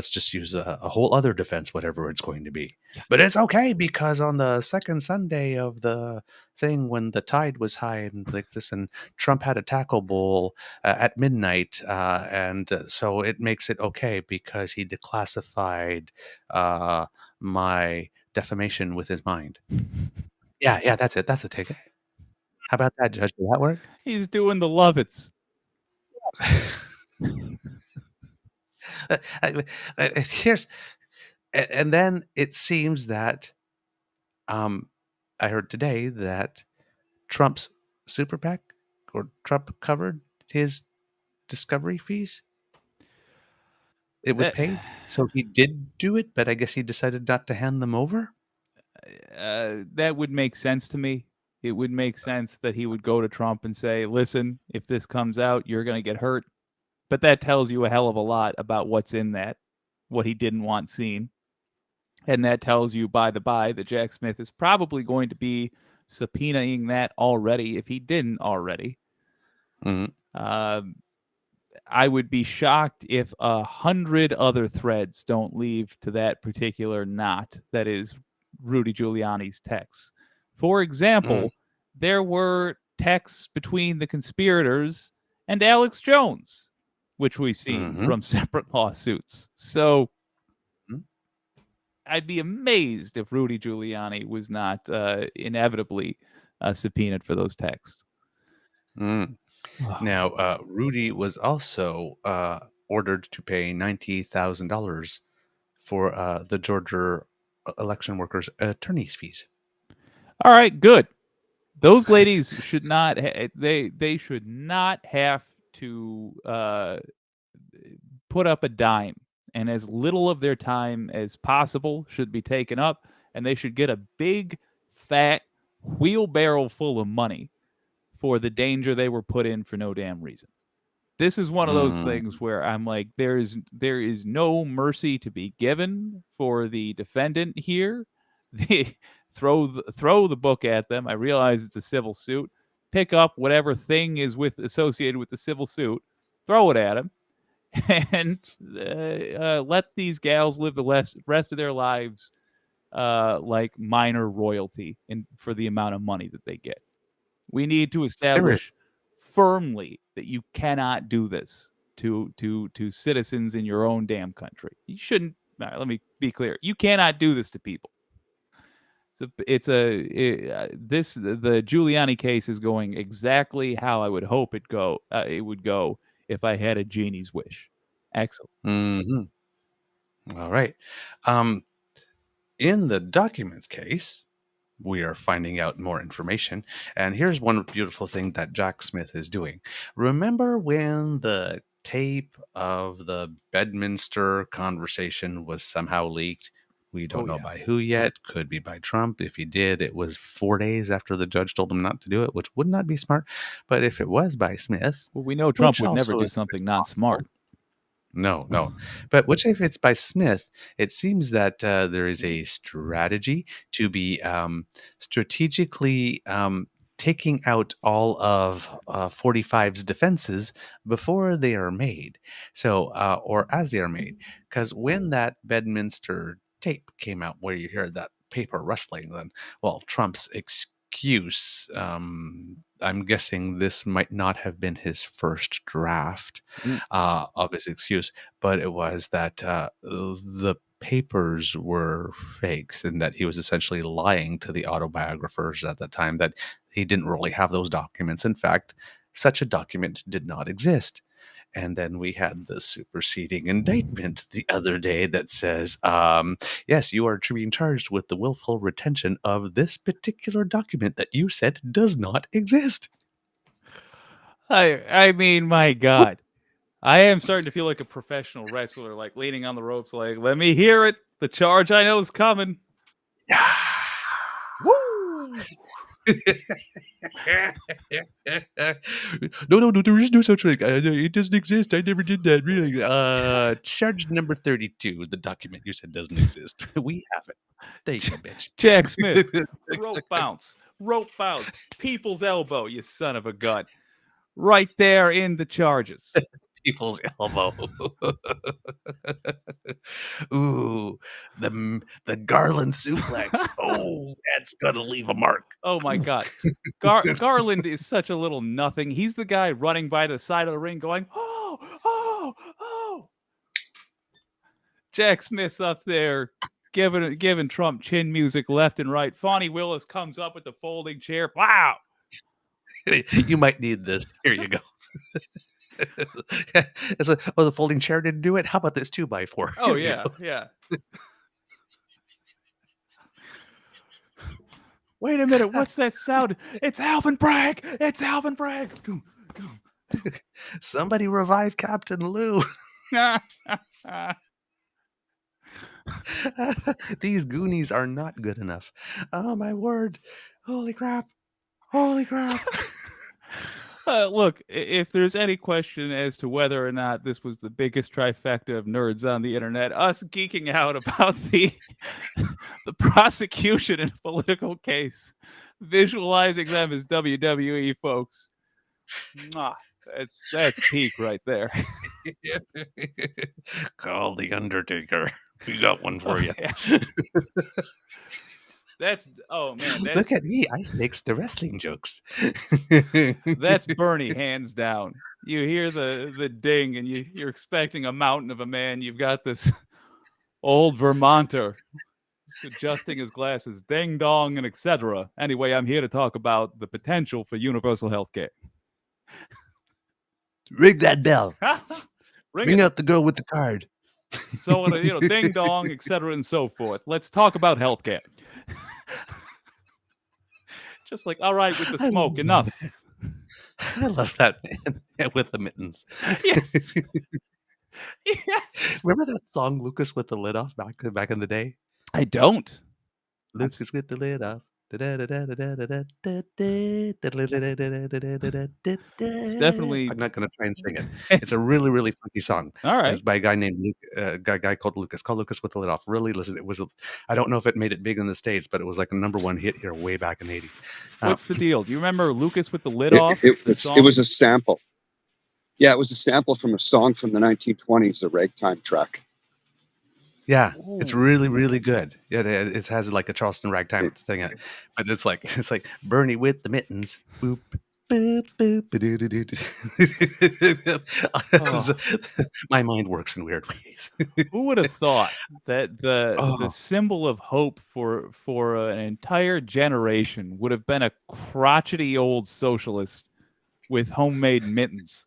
just use a whole other defense, whatever it's going to be. Yeah. But it's okay because on the second Sunday of the thing, when the tide was high and like this, and Trump had a tackle bowl at midnight, and so it makes it okay because he declassified my defamation with his mind. Yeah, that's it. That's the ticket. How about that, Judge? Did that work? He's doing the Lovitz. Here's, and then it seems that I heard today that Trump's super PAC or Trump covered his discovery fees. It was paid, so he did do it, but I guess he decided not to hand them over. That would make sense to me. It would make sense that he would go to Trump and say, listen, if this comes out, you're going to get hurt. But that tells you a hell of a lot about what's in that, what he didn't want seen. And that tells you, by the by, that Jack Smith is probably going to be subpoenaing that already, if he didn't already. Mm-hmm. I would be shocked if 100 other threads don't lead to that particular knot that is Rudy Giuliani's texts. For example, there were texts between the conspirators and Alex Jones, which we've seen from separate lawsuits. So I'd be amazed if Rudy Giuliani was not inevitably subpoenaed for those texts. Now, Rudy was also ordered to pay $90,000 for the Georgia election workers' attorney's fees. All right, good. Those ladies should not. They should not have to put up a dime, and as little of their time as possible should be taken up, and they should get a big, fat wheelbarrow full of money for the danger they were put in for no damn reason. This is one of those things where I'm like, there is no mercy to be given for the defendant here. Throw the book at them. I realize it's a civil suit. Pick up whatever thing is associated with the civil suit, throw it at him, and let these gals live the rest of their lives like minor royalty for the amount of money that they get. We need to establish firmly that you cannot do this to citizens in your own damn country. You shouldn't. Let me be clear. You cannot do this to people. The Giuliani case is going exactly how I would hope it would go if I had a genie's wish. Excellent. Mm-hmm. All right. In the documents case, we are finding out more information. And here's one beautiful thing that Jack Smith is doing. Remember when the tape of the Bedminster conversation was somehow leaked? We don't know by who yet. Could be by Trump. If he did, it was 4 days after the judge told him not to do it, which would not be smart. But if it was by Smith... Well, we know Trump would never do something not smart. No. But which if it's by Smith, it seems that there is a strategy to be strategically taking out all of 45's defenses before they are made. So, or as they are made. Because when that Bedminster tape came out where you hear that paper rustling, then, well, Trump's excuse, I'm guessing this might not have been his first draft of his excuse, but it was that the papers were fakes and that he was essentially lying to the autobiographers at the time, that he didn't really have those documents. In fact, such a document did not exist. And then we had the superseding indictment the other day that says, yes, you are being charged with the willful retention of this particular document that you said does not exist. I mean, my God. I am starting to feel like a professional wrestler, like leaning on the ropes, like, let me hear it. The charge I know is coming. Yeah. Woo! No, there is no such thing. It doesn't exist. I never did that. Really. Charge number 32. The document you said doesn't exist. We have it. There you go, bitch. Jack Smith. Rope bounce. People's elbow, you son of a gun. Right there in the charges. People's elbow. Ooh, the Garland suplex. Oh, that's gonna leave a mark. Oh my God, Garland is such a little nothing. He's the guy running by the side of the ring, going, oh. Jack Smith's up there giving Trump chin music left and right. Fonnie Willis comes up with the folding chair. Wow. You might need this. Here you go. It's like, the folding chair didn't do it. How about this 2x4? Oh yeah. Wait a minute, what's that sound? It's Alvin Bragg. Somebody revive Captain Lou. These Goonies are not good enough. Oh my word! Holy crap! Look, if there's any question as to whether or not this was the biggest trifecta of nerds on the internet, us geeking out about the prosecution in a political case, visualizing them as WWE folks, that's peak right there. Call the Undertaker. We got one for you. Yeah. Look at me. I makes the wrestling jokes. That's Bernie, hands down. You hear the ding and you're expecting a mountain of a man. You've got this old Vermonter adjusting his glasses, ding dong, and etc. Anyway, I'm here to talk about the potential for universal health care. Ring that bell. Ring out the girl with the card. So, ding dong, etc. and so forth. Let's talk about health care. Just like, all right, with the I smoke, love enough. that. I love that man with the mittens. Yes. Yes. Remember that song "Lucas with the Lid Off" back in the day? I don't. Lucas with the lid off. It's definitely. I'm not going to try and sing it. It's a really, really funky song. All right. It's by a guy named guy called Lucas. Called Lucas with the Lid Off. Really listen. I don't know if it made it big in the States, but it was like a #1 hit here way back in the 80s. What's the deal? Do you remember Lucas with the Lid Off? It was a sample. Yeah, it was a sample from a song from the 1920s, a ragtime track. Yeah, it's really, really good. Yeah, it has like a Charleston ragtime thing, but it's like Bernie with the mittens. Boop, boop, boop, My mind works in weird ways. Who would have thought that the symbol of hope for an entire generation would have been a crotchety old socialist with homemade mittens?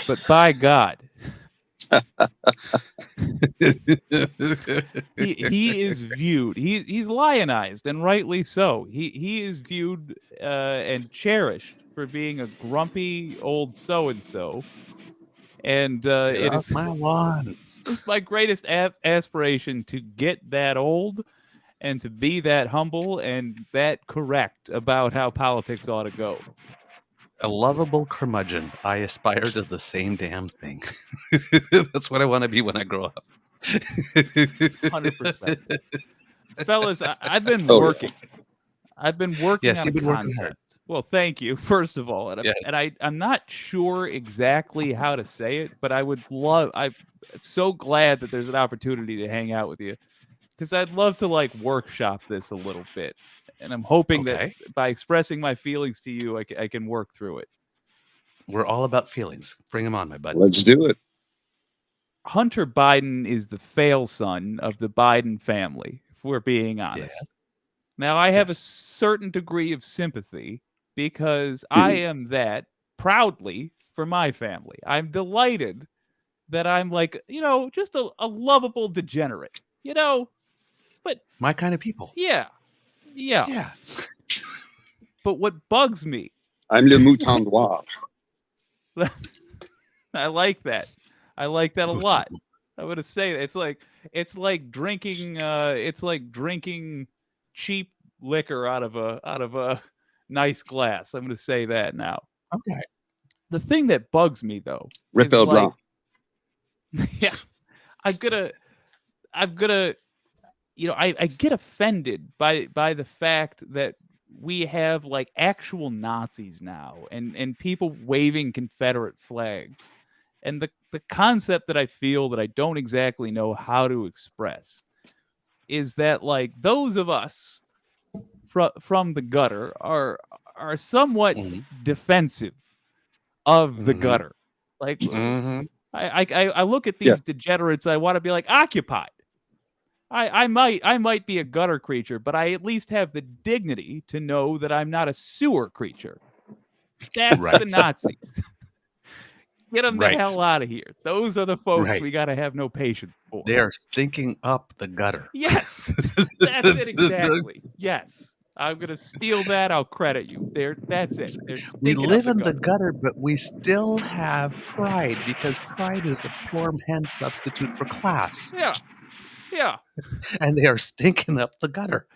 But by God. he is viewed. He's lionized, and rightly so. He is viewed and cherished for being a grumpy old so and so. And it is my one. It's my greatest aspiration to get that old, and to be that humble and that correct about how politics ought to go. A lovable curmudgeon. I aspire to the same damn thing. That's what I want to be when I grow up. 100%. Fellas, I've been working. I've been working Yes, on you've a been working hard. concept. Well, thank you, first of all. And, Yes. I'm not sure exactly how to say it, but I'm so glad that there's an opportunity to hang out with you, because I'd love to like workshop this a little bit. And I'm hoping that by expressing my feelings to you, I can work through it. We're all about feelings. Bring them on, my bud. Let's do it. Hunter Biden is the fail son of the Biden family, if we're being honest. Yes. Now, I have a certain degree of sympathy because I am that proudly for my family. I'm delighted that I'm like, just a lovable degenerate, but my kind of people. Yeah. But what bugs me, I'm le mouton noir. I like that. I like that a lot. I'm gonna say that it's like drinking cheap liquor out of a nice glass. I'm gonna say that now. Okay. The thing that bugs me though, Ripple Blanc. Yeah, I'm gonna I get offended by the fact that we have like actual Nazis now and people waving Confederate flags. And the concept that I feel that I don't exactly know how to express is that like those of us from the gutter are somewhat defensive of the gutter. Like I look at these degenerates, I want to be like, occupy. I might be a gutter creature, but I at least have the dignity to know that I'm not a sewer creature. That's the Nazis. Get them the hell out of here. Those are the folks we got to have no patience for. They are stinking up the gutter. Yes, that's it exactly. Yes, I'm going to steal that. I'll credit you. That's it. We live in the gutter, but we still have pride because pride is a poor man's substitute for class. Yeah. And they are stinking up the gutter.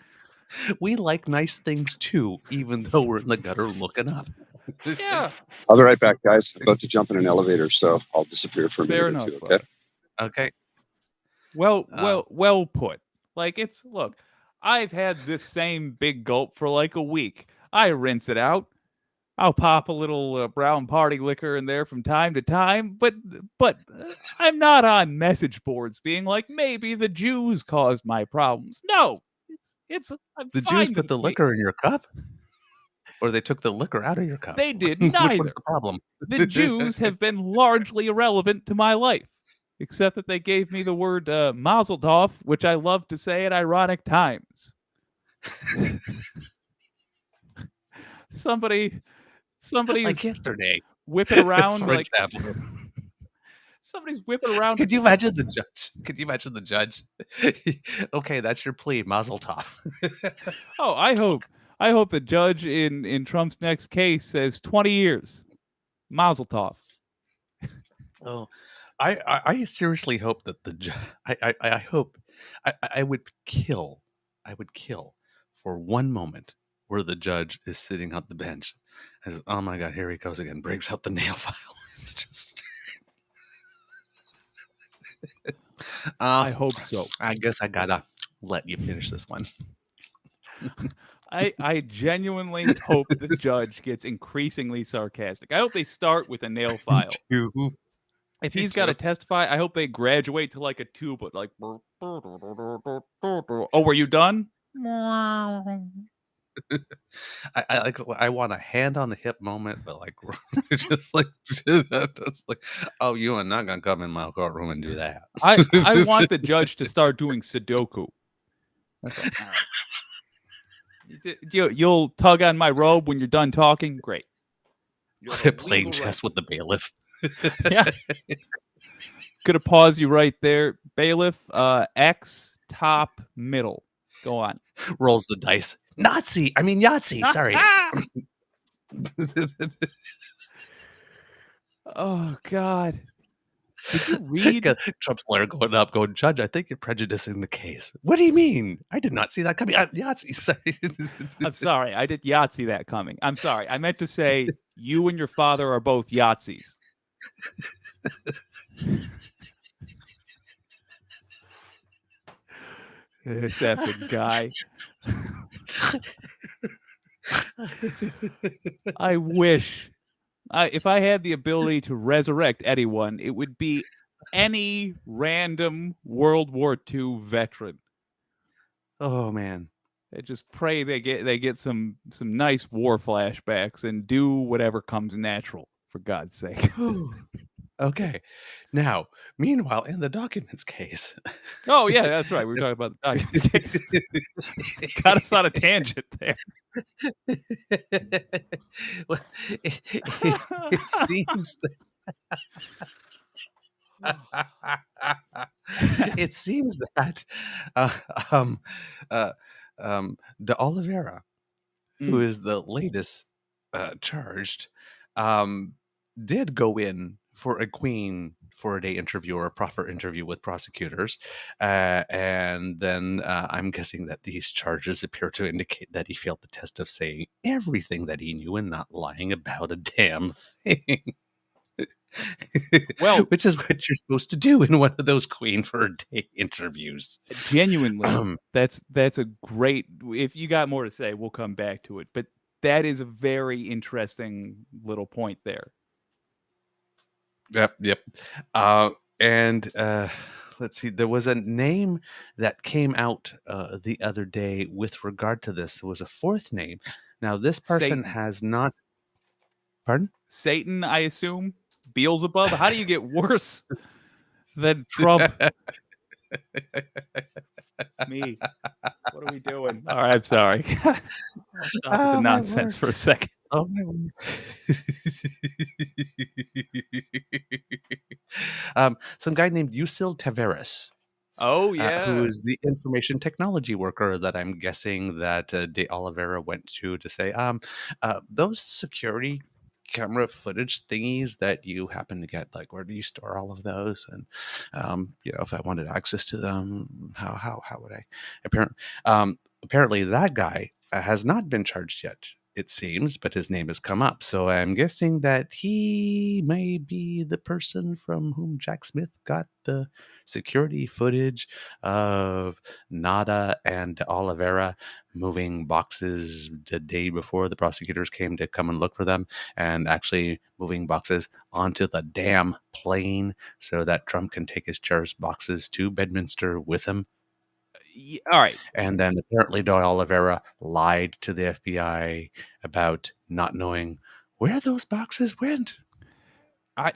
We like nice things too, even though we're in the gutter looking up. Yeah. I'll be right back, guys. I'm about to jump in an elevator, so I'll disappear for a minute or two. Okay. Okay. Well put. Like look, I've had this same big gulp for like a week. I rinse it out. I'll pop a little brown party liquor in there from time to time, but I'm not on message boards being like, maybe the Jews caused my problems. No, it's the Jews put the liquor in your cup, or they took the liquor out of your cup. They did neither. Which one's the problem? The Jews have been largely irrelevant to my life, except that they gave me the word Mazel Tov, which I love to say at ironic times. Somebody like yesterday whipping around for like example. Somebody's whipping around. Could you imagine the judge? Okay, that's your plea, Mazel Tov. Oh, I I hope the judge in Trump's next case says 20 years. Mazel tov. Oh, I seriously hope that I hope I would kill for one moment where the judge is sitting on the bench and says, "Oh my God, here he goes again!" Breaks out the nail file. It's just. I hope so. I guess I gotta let you finish this one. I genuinely hope the judge gets increasingly sarcastic. I hope they start with a nail file. Me too. If he's got to testify, I hope they graduate to like a tuba, like. Oh, were you done? I want a hand on the hip moment, but like just like that's like, oh, you are not gonna come in my courtroom and do that. I want the judge to start doing Sudoku. You'll tug on my robe when you're done talking. Great. Playing chess with the bailiff. Yeah. Gonna pause you right there, bailiff. X top middle. Go on. Rolls the dice. Yahtzee. Sorry. Oh God. Did you read Trump's lawyer going, Judge, I think you're prejudicing the case. What do you mean? I did not see that coming. Yahtzee. Sorry. I'm sorry. I did Yahtzee that coming. I'm sorry. I meant to say you and your father are both Yahtzees. This effing guy. I wish. If I had the ability to resurrect anyone, it would be any random World War II veteran. Oh man. I just pray they get some nice war flashbacks and do whatever comes natural, for God's sake. Okay. Now, meanwhile, in the documents case. Oh yeah, that's right. We were talking about the documents case. Got us on a tangent there. Well, it seems that it seems that de Oliveira, who is the latest charged, did go in for a Queen 4-day interview or a proffer interview with prosecutors, and then I'm guessing that these charges appear to indicate that he failed the test of saying everything that he knew and not lying about a damn thing. Well, which is what you're supposed to do in one of those Queen 4-day interviews. Genuinely, that's a great. If you got more to say, we'll come back to it. But that is a very interesting little point there. Yep. And let's see. There was a name that came out the other day with regard to this. There was a fourth name. Now, this person Satan. has not. Pardon? Satan, I assume. Beelzebub. How do you get worse than Trump? Me. What are we doing? All right, I'm sorry. I'll stop with the nonsense for a second. Oh my word. Some guy named Yuscil Taveras. Oh yeah, who is the information technology worker that I'm guessing that de Oliveira went to say, those security camera footage thingies that you happen to get, like, where do you store all of those? And if I wanted access to them, how would I? Apparently that guy has not been charged yet, it seems, but his name has come up. So I'm guessing that he may be the person from whom Jack Smith got the security footage of Nada and Oliveira moving boxes the day before the prosecutors came to come and look for them, and actually moving boxes onto the damn plane so that Trump can take his cherished boxes to Bedminster with him. All right. And then apparently de Oliveira lied to the FBI about not knowing where those boxes went.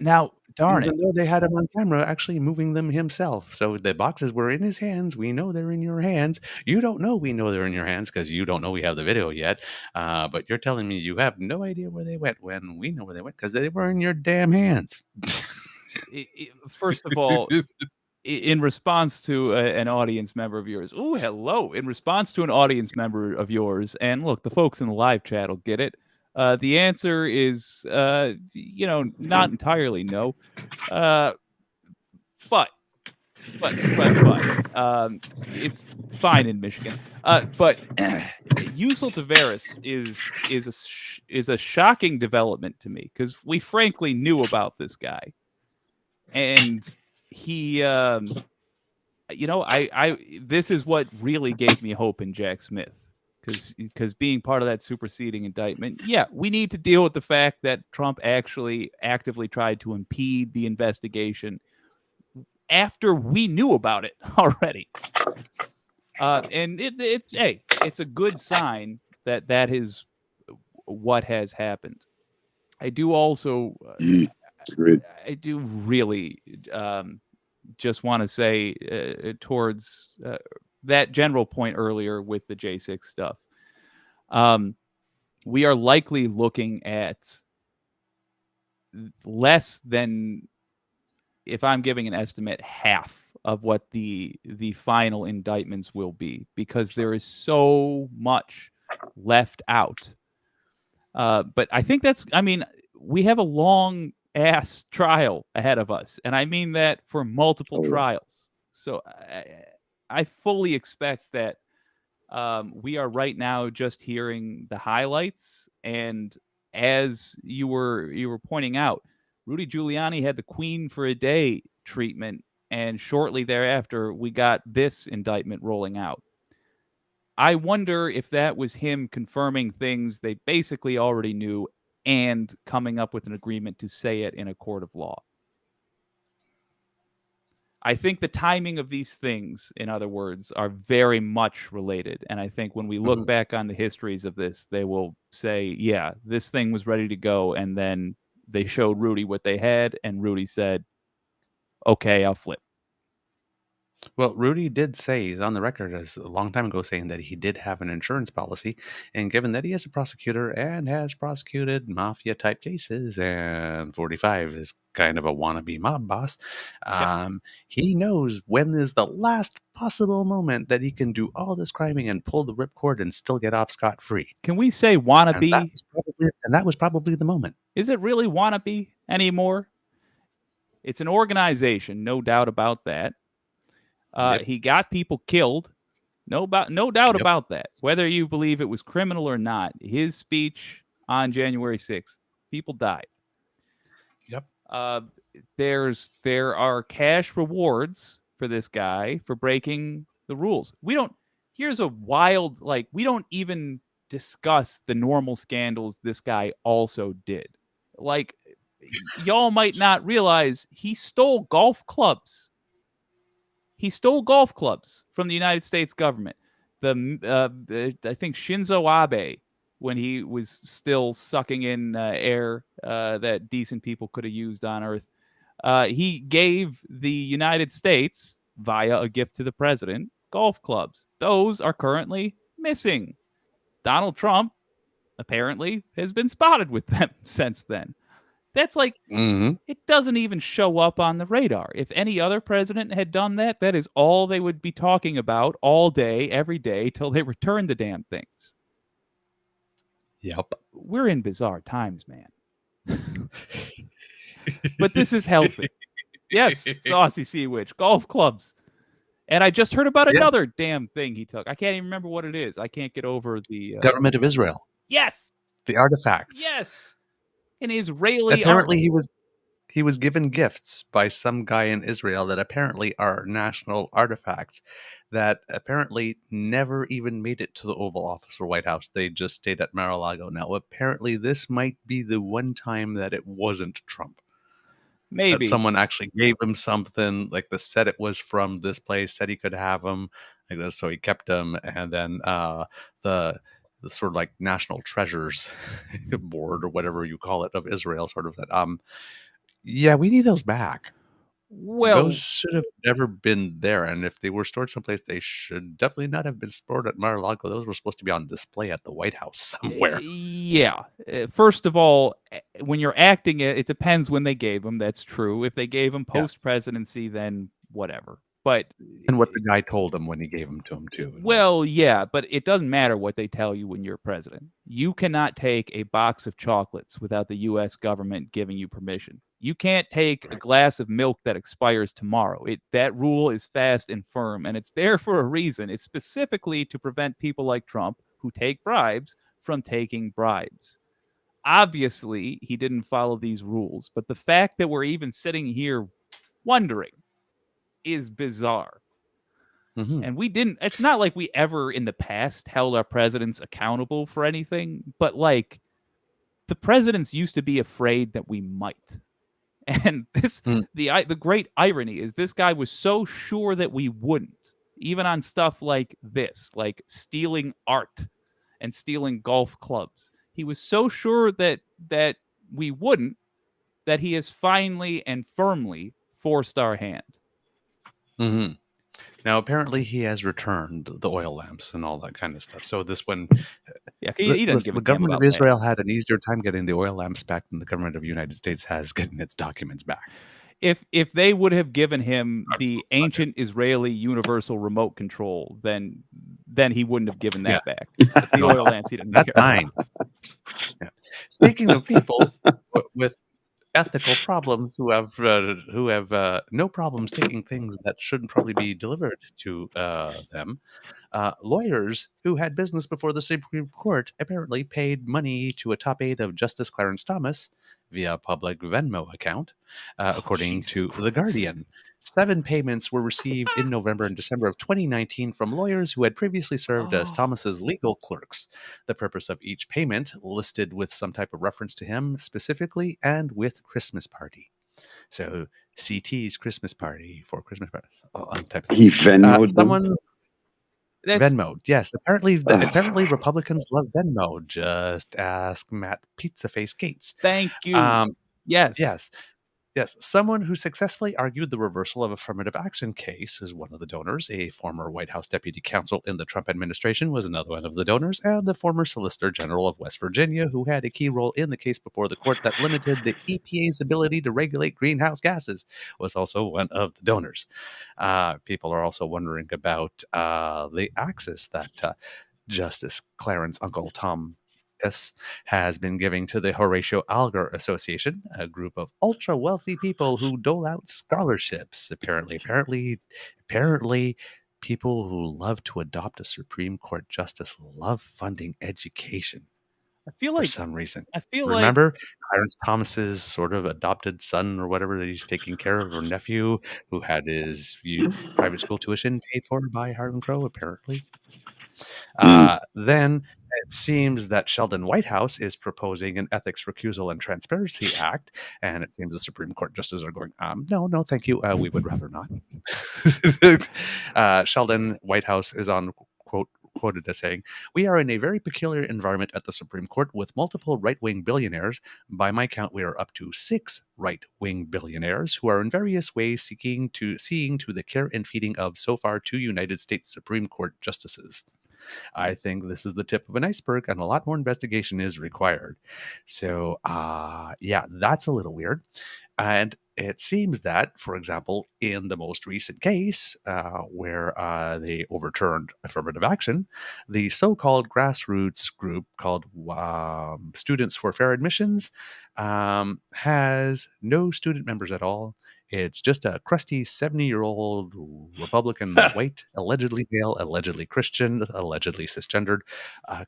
Now, darn Even though they had him on camera actually moving them himself. So the boxes were in his hands. We know they're in your hands. You don't know we know they're in your hands because you don't know we have the video yet. But you're telling me you have no idea where they went when we know where they went because they were in your damn hands. First of all, in response to an audience member of yours. Oh, hello. In response to an audience member of yours, and look, the folks in the live chat will get it. The answer is, not entirely no. But it's fine in Michigan. But Yuscil Taveras is a shocking development to me because we frankly knew about this guy, and he, this is what really gave me hope in Jack Smith. Because being part of that superseding indictment, yeah, we need to deal with the fact that Trump actually actively tried to impede the investigation after we knew about it already. And it's a good sign that is what has happened. I do also, I do really just want to say towards that general point earlier with the J6 stuff. We are likely looking at less than, if I'm giving an estimate, half of what the final indictments will be, because there is so much left out. But I think we have a long ass trial ahead of us, and I mean that for multiple trials. So I fully expect that we are right now just hearing the highlights, and as you were pointing out, Rudy Giuliani had the Queen for a Day treatment, and shortly thereafter, we got this indictment rolling out. I wonder if that was him confirming things they basically already knew and coming up with an agreement to say it in a court of law. I think the timing of these things, in other words, are very much related. And I think when we look back on the histories of this, they will say, yeah, this thing was ready to go. And then they showed Rudy what they had, and Rudy said, okay, I'll flip. Well, Rudy did say, he's on the record as a long time ago, saying that he did have an insurance policy. And given that he is a prosecutor and has prosecuted mafia type cases, and 45 is kind of a wannabe mob boss, he knows when is the last possible moment that he can do all this criming and pull the ripcord and still get off scot-free. Can we say wannabe? And that was probably the moment. Is it really wannabe anymore? It's an organization, no doubt about that. He got people killed. No doubt about that. Whether you believe it was criminal or not, his speech on January 6th, people died. Yep. There are cash rewards for this guy for breaking the rules. Here's a wild, we don't even discuss the normal scandals this guy also did. Y'all might not realize he stole golf clubs. He stole golf clubs from the United States government. I think Shinzo Abe, when he was still sucking in air that decent people could have used on Earth, he gave the United States, via a gift to the president, golf clubs. Those are currently missing. Donald Trump, apparently, has been spotted with them since then. That's it doesn't even show up on the radar. If any other president had done that, that is all they would be talking about all day, every day, till they return the damn things. Yep. We're in bizarre times, man. But this is healthy. Yes, Saucy Sea Witch, golf clubs. And I just heard about another damn thing he took. I can't even remember what it is. I can't get over the... Government of Israel. Yes! The artifacts. Yes! An Israeli... Apparently he was given gifts by some guy in Israel that apparently are national artifacts that apparently never even made it to the Oval Office or White House. They just stayed at Mar-a-Lago. Now, apparently this might be the one time that it wasn't Trump. Maybe. That someone actually gave him something, said it was from this place, said he could have them, so he kept them, and then the sort of National Treasures Board or whatever you call it of Israel, sort of that. Yeah, we need those back. Well, those should have never been there, and if they were stored someplace, they should definitely not have been stored at Mar-a-Lago. Those were supposed to be on display at the White House somewhere. Yeah. First of all, when you're acting it depends when they gave them. That's true. If they gave them post-presidency, then whatever. But and what the guy told him when he gave them to him too. Well, yeah, but it doesn't matter what they tell you when you're president. You cannot take a box of chocolates without the U.S. government giving you permission. You can't take a glass of milk that expires tomorrow. That rule is fast and firm, and it's there for a reason. It's specifically to prevent people like Trump who take bribes from taking bribes. Obviously, he didn't follow these rules, but the fact that we're even sitting here wondering is bizarre. Mm-hmm. And we didn't, it's not like we ever in the past held our presidents accountable for anything, but like the presidents used to be afraid that we might. And the great irony is this guy was so sure that we wouldn't, even on stuff like this, like stealing art and stealing golf clubs. He was so sure that we wouldn't, that he has finally and firmly forced our hand. Mm-hmm. Now, apparently, he has returned the oil lamps and all that kind of stuff. So this one, he doesn't give a the damn government about of Israel had an easier time getting the oil lamps back than the government of the United States has getting its documents back. If they would have given him the ancient Israeli universal remote control, then he wouldn't have given that back. But the oil lamps, he didn't. That's fine. Yeah. Speaking of people with ethical problems who have no problems taking things that shouldn't probably be delivered to them, lawyers who had business before the Supreme Court apparently paid money to a top aide of Justice Clarence Thomas via a public Venmo account, according to The Guardian. 7 payments were received in November and December of 2019 from lawyers who had previously served as Thomas's legal clerks. The purpose of each payment listed with some type of reference to him specifically and with Christmas party. So CT's Christmas party for Christmas party. Type of thing. He Venmo'd someone. Venmo, yes. Apparently, Republicans love Venmo. Just ask Matt Pizzaface Gates. Thank you. Yes. Someone who successfully argued the reversal of affirmative action case is one of the donors. A former White House deputy counsel in the Trump administration was another one of the donors, and the former Solicitor General of West Virginia, who had a key role in the case before the court that limited the EPA's ability to regulate greenhouse gases, was also one of the donors. People are also wondering about the access that Justice Clarence Uncle Tom has been giving to the Horatio Alger Association, a group of ultra wealthy people who dole out scholarships. Apparently, people who love to adopt a Supreme Court justice love funding education. I feel for like some reason. Remember Clarence Thomas's sort of adopted son or whatever that he's taking care of, or nephew, who had his private school tuition paid for by Harlan Crow, apparently. Then it seems that Sheldon Whitehouse is proposing an Ethics Recusal and Transparency Act, and it seems the Supreme Court justices are going, no, thank you. We would rather not. Sheldon Whitehouse is on quoted as saying, "We are in a very peculiar environment at the Supreme Court with multiple right-wing billionaires. By my count, we are up to 6 right-wing billionaires who are in various ways seeing to the care and feeding of so far 2 United States Supreme Court justices. I think this is the tip of an iceberg, and a lot more investigation is required." So, that's a little weird. And it seems that, for example, in the most recent case where they overturned affirmative action, the so-called grassroots group called Students for Fair Admissions has no student members at all. It's just a crusty 70-year-old Republican, white, allegedly male, allegedly Christian, allegedly cisgendered,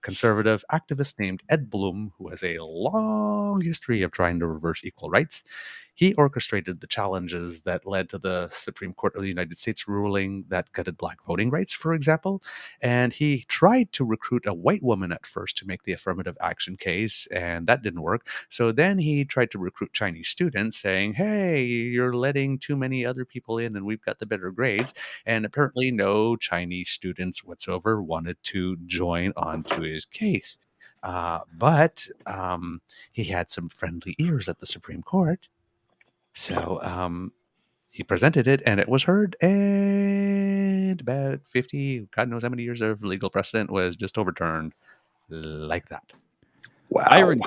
conservative activist named Ed Blum, who has a long history of trying to reverse equal rights. He orchestrated the challenges that led to the Supreme Court of the United States ruling that gutted black voting rights, for example. And he tried to recruit a white woman at first to make the affirmative action case, and that didn't work. So then he tried to recruit Chinese students, saying, "Hey, you're letting too many other people in and we've got the better grades." And apparently no Chinese students whatsoever wanted to join onto his case. But he had some friendly ears at the Supreme Court. So he presented it, and it was heard, and about 50, God knows how many years of legal precedent was just overturned like that. Wow. Irony.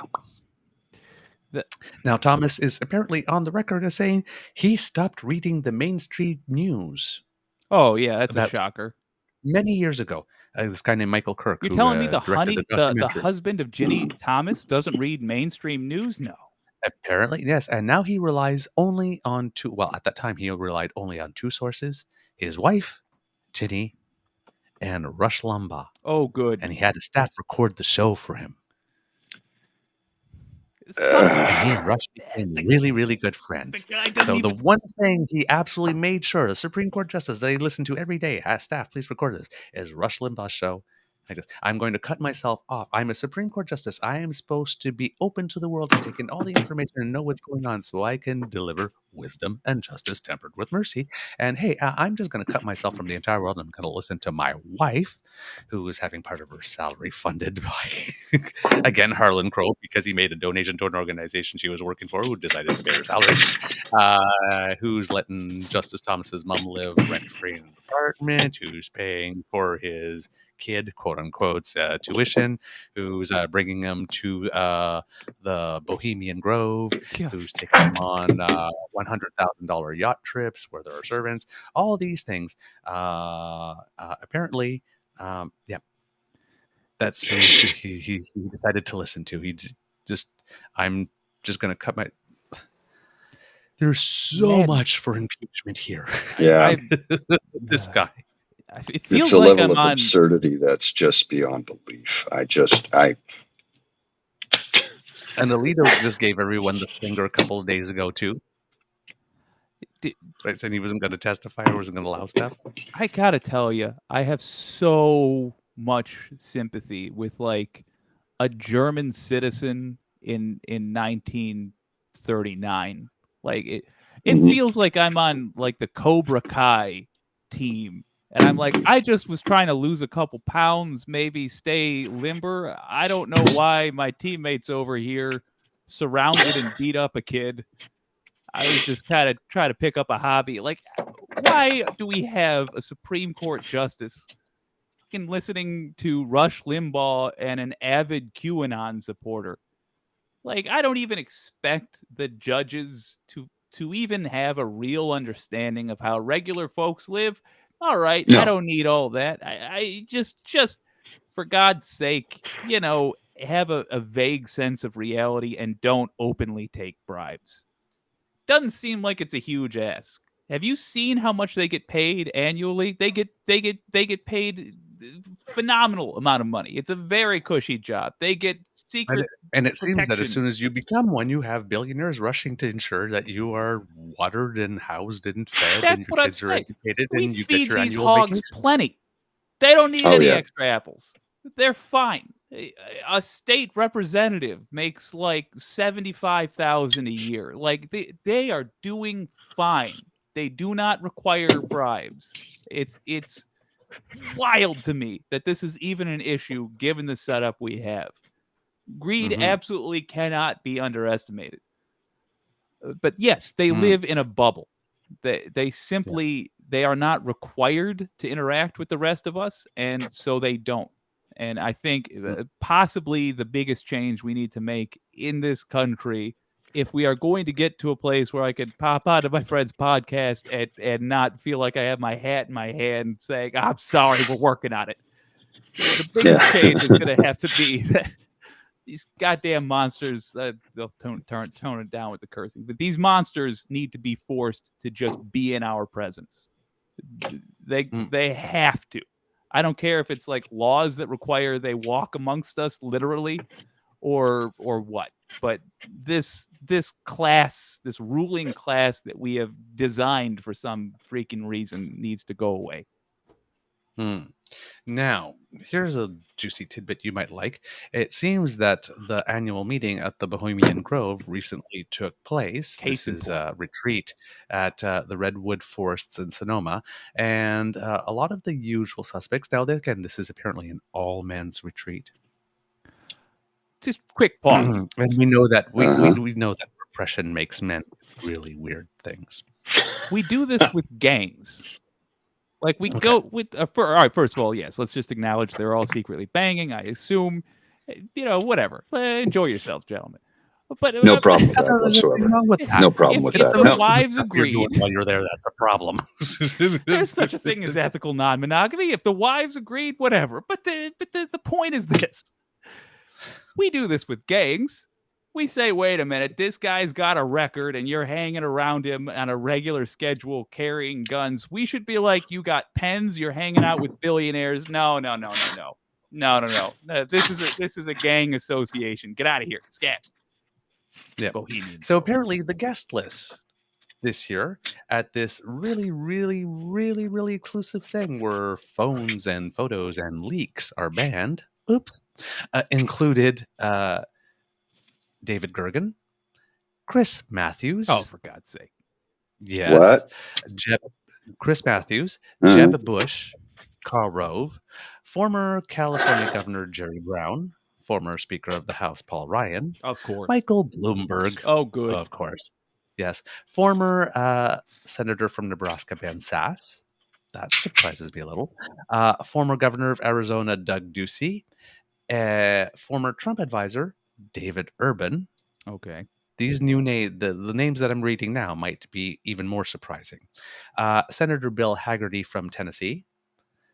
Now, Thomas is apparently on the record as saying he stopped reading the mainstream news. Oh, yeah, that's a shocker. Many years ago, this guy named Michael Kirk, You're who telling me the husband of Ginny Thomas doesn't read mainstream news? No. Apparently, yes. And now he relies only on at that time, he relied only on two sources: his wife, Ginny, and Rush Limbaugh. Oh, good. And he had his staff record the show for him. And he and Rush became really, really good friends. So the one thing he absolutely made sure, the Supreme Court justice that he listened to every day, staff, please record this, is Rush Limbaugh's show. I guess I'm going to cut myself off. I'm a Supreme Court justice. I am supposed to be open to the world and take in all the information and know what's going on so I can deliver wisdom and justice tempered with mercy. And hey, I'm just going to cut myself from the entire world. I'm going to listen to my wife, who is having part of her salary funded by, again, Harlan Crow, because he made a donation to an organization she was working for who decided to pay her salary, who's letting Justice Thomas's mom live rent-free in an apartment, who's paying for his kid, quote unquote, tuition, who's bringing him to the Bohemian Grove, who's taking him on $100,000 yacht trips where there are servants, all these things. Apparently, that's who he decided to listen to. I'm just going to cut my... There's so much for impeachment here. Yeah. This guy. It feels it's a like level of absurdity that's just beyond belief. And Alito just gave everyone the finger a couple of days ago too. Right, saying he wasn't going to testify or wasn't going to allow stuff. I gotta tell you, I have so much sympathy with like a German citizen in 1939. Like it feels like I'm on like the Cobra Kai team. And I'm like, I just was trying to lose a couple pounds, maybe stay limber. I don't know why my teammates over here surrounded and beat up a kid. I was just kind of trying to pick up a hobby. Like, why do we have a Supreme Court justice listening to Rush Limbaugh and an avid QAnon supporter? Like, I don't even expect the judges to even have a real understanding of how regular folks live. All right, no. I don't need all that. I just for God's sake, have a vague sense of reality and don't openly take bribes. Doesn't seem like it's a huge ask. Have you seen how much they get paid annually? They get paid phenomenal amount of money. It's a very cushy job. They get secret and it protection. Seems that as soon as you become one, you have billionaires rushing to ensure that you are watered and housed and fed. That's and your what kids I'm are saying. educated We and you feed get your these annual hogs vacation. plenty. They don't need any extra apples. They're fine. A state representative makes like $75,000 a year. Like they are doing fine. They do not require bribes. It's wild to me that this is even an issue given the setup we have. Greed absolutely cannot be underestimated. But yes, they live in a bubble. They simply they are not required to interact with the rest of us, and so they don't. And I think possibly the biggest change we need to make in this country, if we are going to get to a place where I could pop out of my friend's podcast and not feel like I have my hat in my hand saying, I'm sorry, we're working on it. The biggest change is going to have to be that these goddamn monsters, they'll tone it down with the cursing, but these monsters need to be forced to just be in our presence. They have to. I don't care if it's like laws that require they walk amongst us literally or what, but this class, this ruling class that we have designed for some freaking reason needs to go away. Now, here's a juicy tidbit you might like. It seems that the annual meeting at the Bohemian Grove recently took place. This is a retreat at the Redwood Forests in Sonoma. And a lot of the usual suspects. Now, again, this is apparently an all-men's retreat. Just quick pause. And we know that we know that repression makes men really weird things. We do this with gangs. Like we go with, all right, first of all, yes, let's just acknowledge they're all secretly banging. I assume, whatever. Enjoy yourselves, gentlemen. But No problem with that There's nothing whatsoever. wrong with that. No problem with if that. the No. wives Stuff you're doing agreed, while you're there, that's a problem. there's such a thing as ethical non-monogamy. If the wives agreed, whatever. But the point is this: we do this with gangs. We say, wait a minute, this guy's got a record and you're hanging around him on a regular schedule carrying guns. We should be like, you got pens, you're hanging out with billionaires. No. This is a gang association. Get out of here. Scat. Yeah. Bohemian. So apparently the guest list this year at this really, really, really, really exclusive thing where phones and photos and leaks are banned. Oops. Included David Gergen, Chris Matthews. Oh, for God's sake. Yes. Chris Matthews, Jeb Bush, Karl Rove, former California Governor Jerry Brown, former Speaker of the House Paul Ryan, Of course. Michael Bloomberg. Oh, good. Of course. Yes. Former Senator from Nebraska Ben Sass. That surprises me a little. Former Governor of Arizona Doug Ducey. Former Trump advisor David Urban. Okay. These new names, the names that I'm reading now might be even more surprising. Senator Bill Hagerty from Tennessee.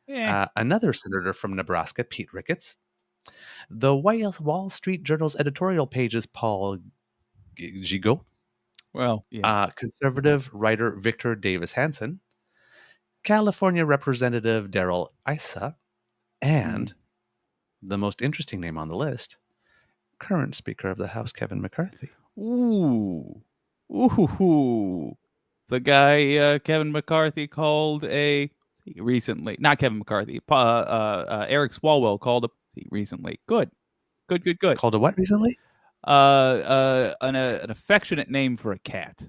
Another senator from Nebraska, Pete Ricketts. The Wall Street Journal's editorial page's Paul Gigot. Well, yeah. Conservative writer Victor Davis Hanson. California Representative Darrell Issa. And the most interesting name on the list, current Speaker of the House, Kevin McCarthy. Ooh. The guy Kevin McCarthy called recently. Not Kevin McCarthy. Eric Swalwell called recently. Good. Called a what recently? An affectionate name for a cat.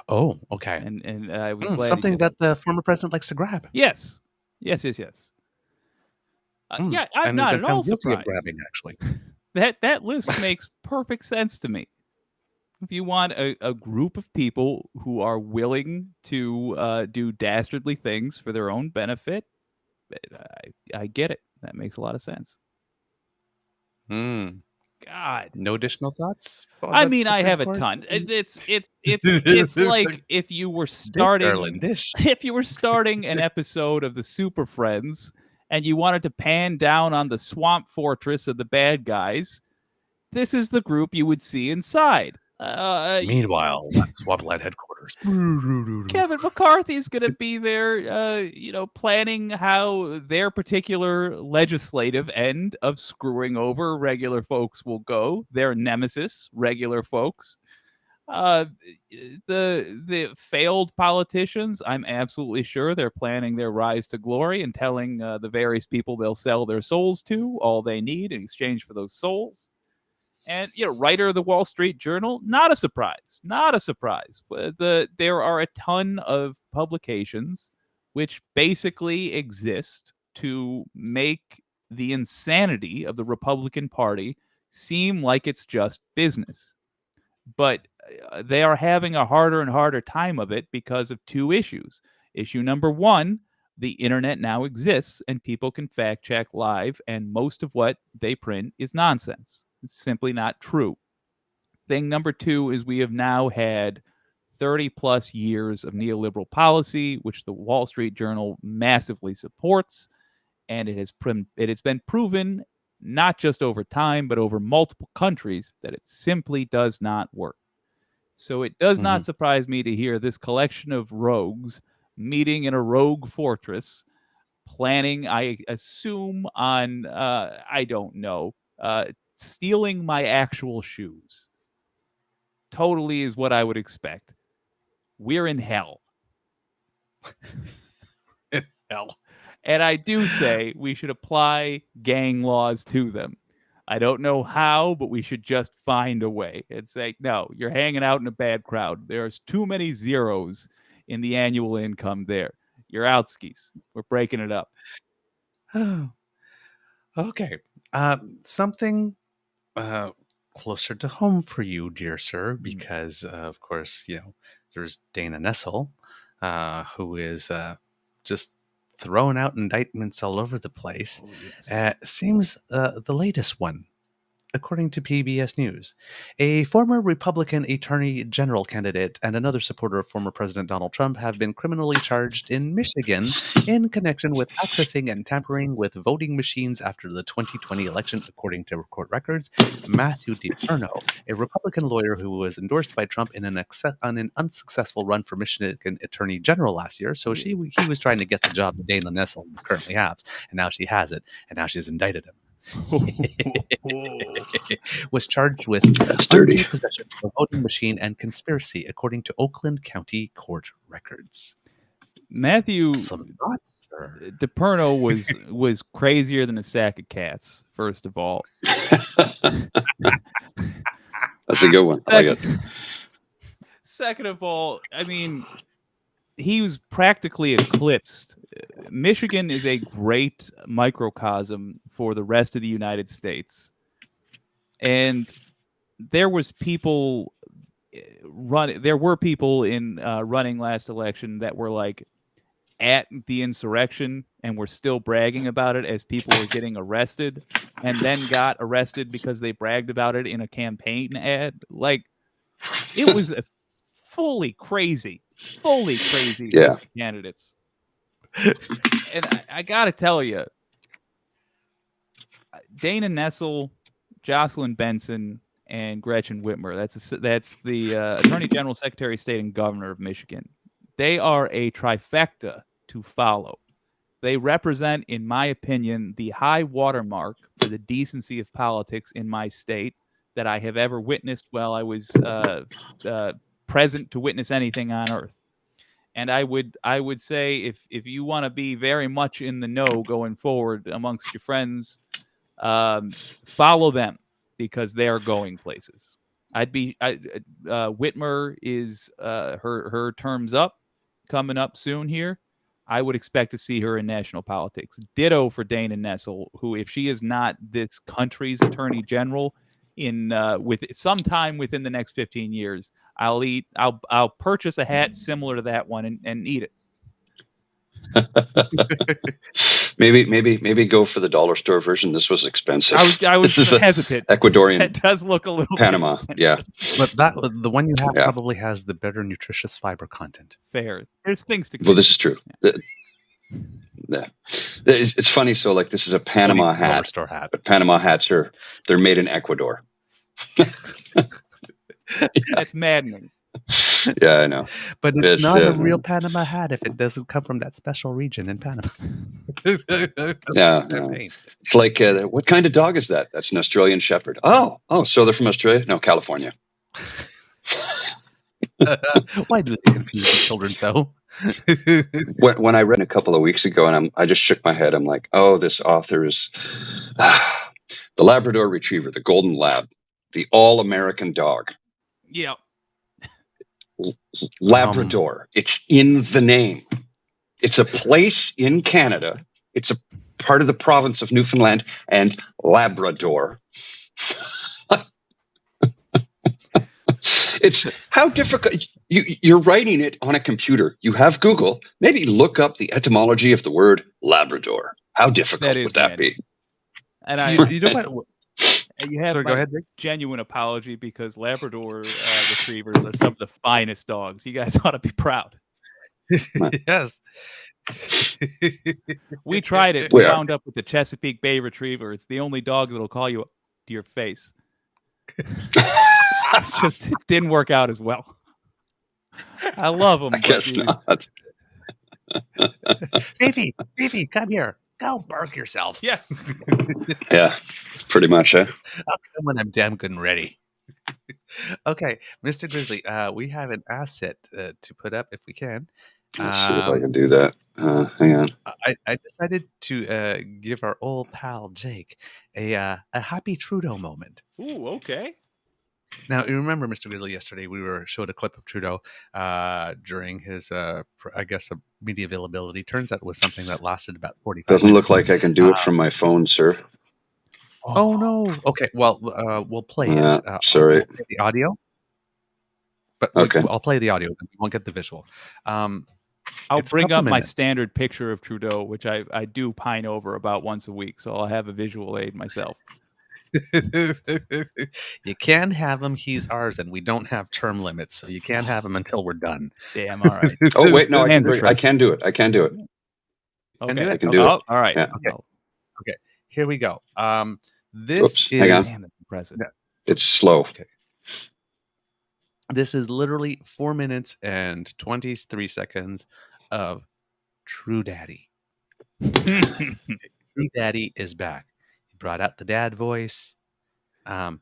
Oh, okay. And I was glad something that the former president likes to grab. Yes. Yeah, I'm not at all guilty surprised. of grabbing, actually. That list makes perfect sense to me. If you want a group of people who are willing to do dastardly things for their own benefit, I get it. That makes a lot of sense. God. No additional thoughts? I mean, I have a ton. It's like if you were starting an episode of the Super Friends and you wanted to pan down on the swamp fortress of the bad guys, this is the group you would see inside. Meanwhile, at Swampland headquarters, Kevin McCarthy's going to be there, planning how their particular legislative end of screwing over regular folks will go. Their nemesis, regular folks. The failed politicians, I'm absolutely sure they're planning their rise to glory and telling the various people they'll sell their souls to all they need in exchange for those souls. And writer of the Wall Street Journal, not a surprise. There are a ton of publications which basically exist to make the insanity of the Republican Party seem like it's just business. But they are having a harder and harder time of it because of two issues. Issue number one, the internet now exists and people can fact check live, and most of what they print is nonsense. It's simply not true. Thing number two is we have now had 30 plus years of neoliberal policy, which the Wall Street Journal massively supports. And it has been proven, not just over time, but over multiple countries, that it simply does not work. So it does not surprise me to hear this collection of rogues meeting in a rogue fortress, planning, I assume, on, I don't know, stealing my actual shoes. Totally is what I would expect. We're in hell. Hell. And I do say we should apply gang laws to them. I don't know how, but we should just find a way and say, no, you're hanging out in a bad crowd. There's too many zeros in the annual income there. You're out skis. We're breaking it up. Oh, okay. Something closer to home for you, dear sir, because of course, there's Dana Nessel, who is just throwing out indictments all over the place. Oh, yes. Seems the latest one according to PBS News. A former Republican Attorney General candidate and another supporter of former President Donald Trump have been criminally charged in Michigan in connection with accessing and tampering with voting machines after the 2020 election, according to court records. Matthew DiPerno, a Republican lawyer who was endorsed by Trump in an unsuccessful run for Michigan Attorney General last year. So he was trying to get the job that Dana Nessel currently has, and now she has it, and now she's indicted him. Was charged with undue possession of a voting machine and conspiracy, according to Oakland County Court records. Matthew Some thoughts, sir? DiPerno was crazier than a sack of cats. First of all, That's a good one. I like it. Second of all, I mean, he was practically eclipsed. Michigan is a great microcosm for the rest of the United States. And there were people in running last election that were like at the insurrection and were still bragging about it as people were getting arrested, and then got arrested because they bragged about it in a campaign ad. Like, it was fully crazy list of candidates. And I gotta tell you, Dana Nessel, Jocelyn Benson, and Gretchen Whitmer, that's the Attorney General, Secretary of State, and Governor of Michigan. They are a trifecta to follow. They represent, in my opinion, the high watermark for the decency of politics in my state that I have ever witnessed while I was present to witness anything on earth. And I would say if you want to be very much in the know going forward amongst your friends, follow them, because they are going places. Whitmer is her term's up, coming up soon here. I would expect to see her in national politics. Ditto for Dana Nessel, who, if she is not this country's attorney general with sometime within the next 15 years, I'll purchase a hat similar to that one and eat it. maybe go for the dollar store version. This was expensive. I was hesitant. Ecuadorian. It does look a little Panama. Yeah, but the one you have probably has the better nutritious fiber content. Fair. There's things to. Well, this is true. It's funny. So, like, this is a Panama hat, store hat, but Panama hats they're made in Ecuador. That's maddening. Yeah, I know. But it's not a real Panama hat if it doesn't come from that special region in Panama. Yeah. It's like, what kind of dog is that? That's an Australian Shepherd. Oh, so they're from Australia? No, California. Why do they confuse the children so? When I read a couple of weeks ago, and I just shook my head. I'm like, oh, this author is the Labrador Retriever, the Golden Lab, the all-American dog. Yeah. Labrador. It's in the name. It's a place in Canada. It's a part of the province of Newfoundland and Labrador. It's how difficult. You're writing it on a computer. You have Google. Maybe look up the etymology of the word Labrador. How difficult would that be? And you know what? You have go ahead, Rick. Genuine apology, because Labrador retrievers are some of the finest dogs. You guys ought to be proud. Yes. We tried it. We wound up with the Chesapeake Bay Retriever. It's the only dog that'll call you to your face. It didn't work out as well. I love them. I guess not. Fifi, come here. Go bark yourself. Yes. Yeah, pretty much, huh? I'll come when I'm damn good and ready. Okay, Mr. Grizzly, we have an asset to put up if we can. Let's see if I can do that. Hang on. I decided to give our old pal Jake a happy Trudeau moment. Ooh, okay. Now, you remember, Mr. Grizzly, yesterday we showed a clip of Trudeau during his, media availability. Turns out it was something that lasted about 45 Doesn't minutes. look like I can do it from my phone, sir. Oh, no. Okay, well, we'll play it. Sorry. We'll play the audio. But okay. I'll play the audio. We won't get the visual. I'll bring up my standard picture of Trudeau, which I do pine over about once a week, so I'll have a visual aid myself. You can't have him. He's ours, and we don't have term limits, so you can't have him until we're done. Damn. All right. Oh wait, no, I Hands can. are I can do it. I can do it. Can do Okay. it? I can do it. Oh, all right. Yeah. Okay. Oh, Okay, here we go. This Oops, hang on. is damn, that's impressive. It's slow. this is literally 4 minutes and 23 seconds of True Daddy. True Daddy is back. He brought out the dad voice. I'm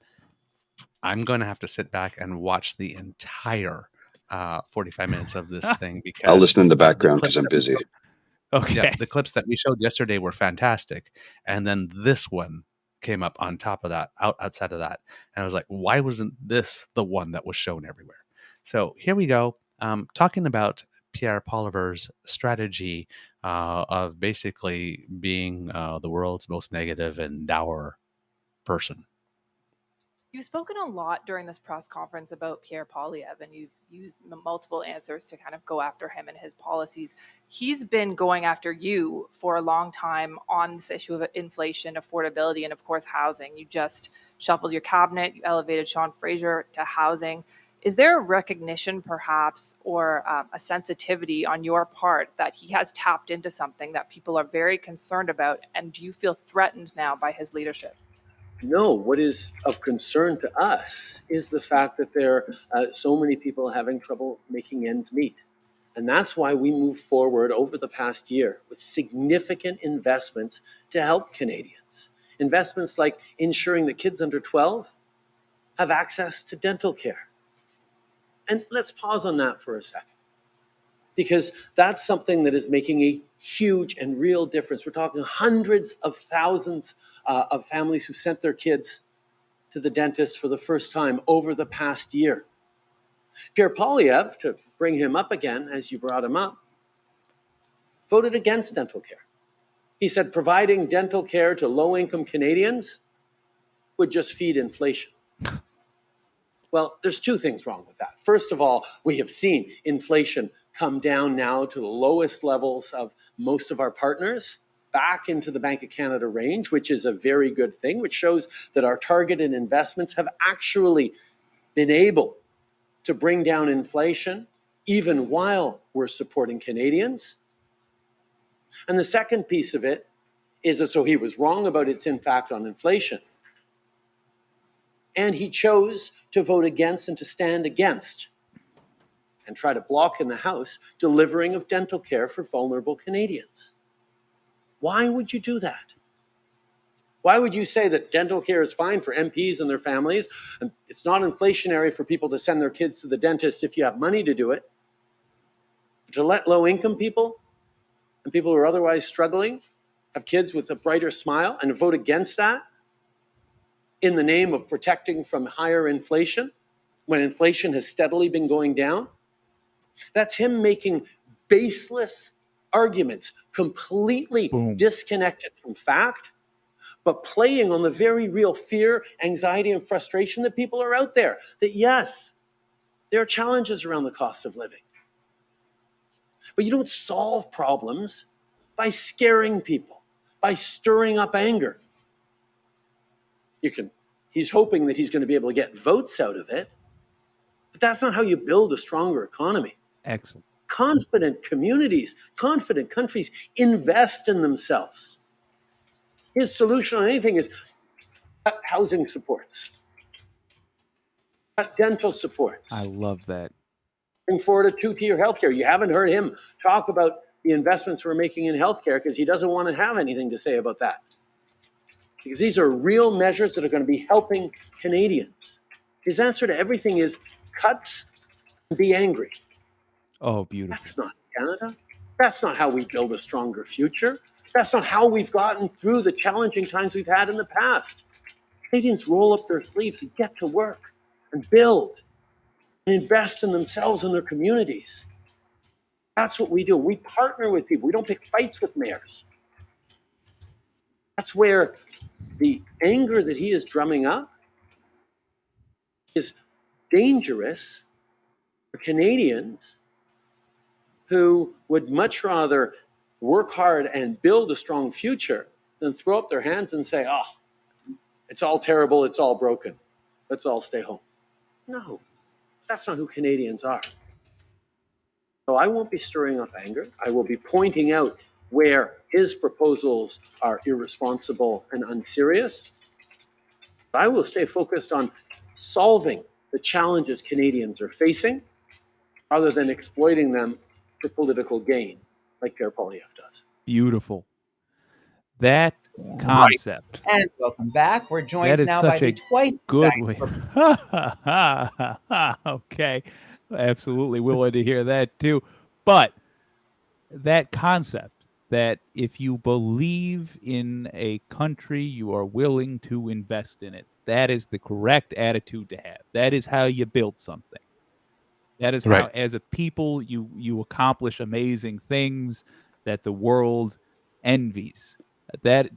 going to have to sit back and watch the entire 45 minutes of this thing because I'll listen in the the background clips because I'm that we busy. showed- Okay. Yeah, the clips that we showed yesterday were fantastic, and then this one came up on top of that, outside of that, and I was like, why wasn't this the one that was shown everywhere? So here we go, talking about Pierre Poilievre's strategy of basically being the world's most negative and dour person. You've spoken a lot during this press conference about Pierre Poilievre, and you've used multiple answers to kind of go after him and his policies. He's been going after you for a long time on this issue of inflation, affordability, and of course, housing. You just shuffled your cabinet, you elevated Sean Fraser to housing. Is there a recognition, perhaps, or a sensitivity on your part that he has tapped into something that people are very concerned about? And do you feel threatened now by his leadership? No, what is of concern to us is the fact that there are so many people having trouble making ends meet. And that's why we moved forward over the past year with significant investments to help Canadians. Investments like ensuring that kids under 12 have access to dental care. And let's pause on that for a second, because that's something that is making a huge and real difference. We're talking hundreds of thousands of families who sent their kids to the dentist for the first time over the past year. Pierre Poilievre, to bring him up again, as you brought him up, voted against dental care. He said providing dental care to low-income Canadians would just feed inflation. Well, there's two things wrong with that. First of all, we have seen inflation come down now to the lowest levels of most of our partners, back into the Bank of Canada range, which is a very good thing, which shows that our targeted investments have actually been able to bring down inflation even while we're supporting Canadians. And the second piece of it is that so he was wrong about its impact on inflation. And he chose to vote against and to stand against and try to block in the House delivering of dental care for vulnerable Canadians. Why would you do that? Why would you say that dental care is fine for MPs and their families, and it's not inflationary for people to send their kids to the dentist if you have money to do it? To let low-income people and people who are otherwise struggling have kids with a brighter smile and vote against that in the name of protecting from higher inflation when inflation has steadily been going down? That's him making baseless arguments, completely disconnected from fact, but playing on the very real fear, anxiety, and frustration that people are out there. That yes, there are challenges around the cost of living. But you don't solve problems by scaring people, by stirring up anger. He's hoping that he's going to be able to get votes out of it, but that's not how you build a stronger economy. Excellent. Confident communities, confident countries invest in themselves. His solution on anything is cut housing supports, cut dental supports. I love that. Bring forward a two-tier healthcare. You haven't heard him talk about the investments we're making in healthcare because he doesn't want to have anything to say about that. Because these are real measures that are going to be helping Canadians. His answer to everything is cuts and be angry. Oh, beautiful. That's not Canada. That's not how we build a stronger future. That's not how we've gotten through the challenging times we've had in the past. Canadians roll up their sleeves and get to work and build and invest in themselves and their communities. That's what we do. We partner with people. We don't pick fights with mayors. That's where the anger that he is drumming up is dangerous for Canadians who would much rather work hard and build a strong future than throw up their hands and say, oh, It's all terrible. It's all broken. Let's all stay home. No, that's not who Canadians are. So I won't be stirring up anger. I will be pointing out where his proposals are irresponsible and unserious. I will stay focused on solving the challenges Canadians are facing rather than exploiting them for political gain, like Pierre Poilievre does. Beautiful. That concept. Right. And welcome back. We're joined that is now such by the twice good way. Okay. Absolutely willing to hear that too. But that concept that if you believe in a country, you are willing to invest in it. That is the correct attitude to have. That is how you build something. That is how, as a people, you accomplish amazing things that the world envies. That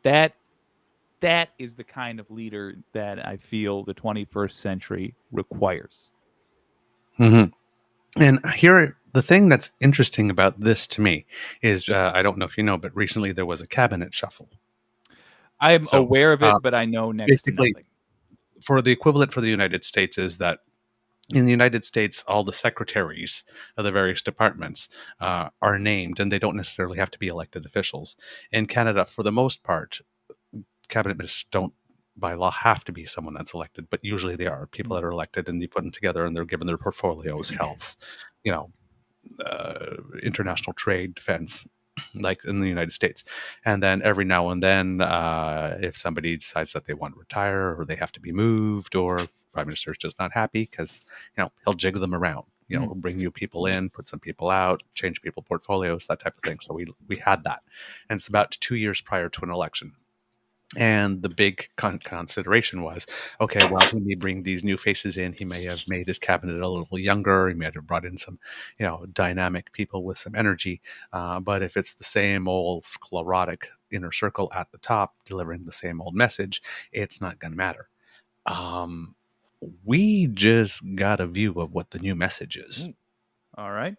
is the kind of leader that I feel the 21st century requires. Mm-hmm. And here, the thing that's interesting about this to me is, I don't know if you know, but recently there was a cabinet shuffle. I'm aware of it, but I know next to nothing. For the equivalent for the United States is that in the United States, all the secretaries of the various departments are named, and they don't necessarily have to be elected officials. In Canada, for the most part, cabinet ministers don't, by law, have to be someone that's elected, but usually they are people that are elected, and you put them together, and they're given their portfolios, health, international trade, defense, like in the United States. And then every now and then, if somebody decides that they want to retire or they have to be moved, or Prime Minister's just not happy, because he'll jig them around. He'll bring new people in, put some people out, change people portfolios, that type of thing. So we had that, and it's about 2 years prior to an election. And the big consideration was, okay, well, he may bring these new faces in. He may have made his cabinet a little younger. He may have brought in some, dynamic people with some energy. But if it's the same old sclerotic inner circle at the top delivering the same old message, it's not going to matter. We just got a view of what the new message is. All right.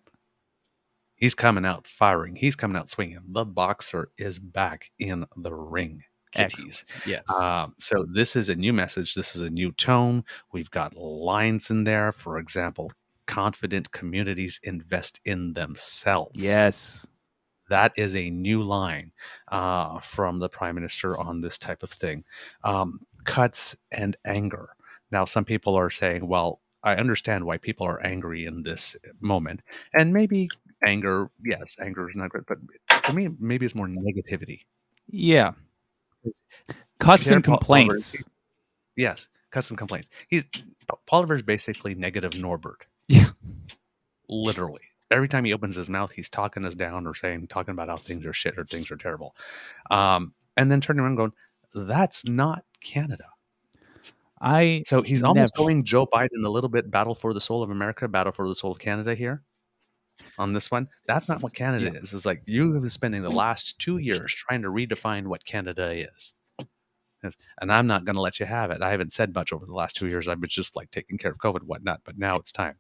He's coming out firing. He's coming out swinging. The boxer is back in the ring. Kitties. Yes. So this is a new message. This is a new tone. We've got lines in there. For example, confident communities invest in themselves. Yes. That is a new line from the Prime Minister on this type of thing. Cuts and anger. Now, some people are saying, well, I understand why people are angry in this moment. And maybe anger, yes, anger is not good. But for me, maybe it's more negativity. Yeah. Cuts and complaints. Yes, cuts and complaints. Poilievre's basically negative Norbert. Yeah. Literally. Every time he opens his mouth, he's talking us down or talking about how things are shit or things are terrible. And then turning around going, that's not Canada. So he's almost going Joe Biden a little bit, battle for the soul of America, battle for the soul of Canada here. On this one, that's not what Canada is. It's like you have been spending the last 2 years trying to redefine what Canada is. And I'm not going to let you have it. I haven't said much over the last 2 years. I've been just like taking care of COVID and whatnot, but now it's time.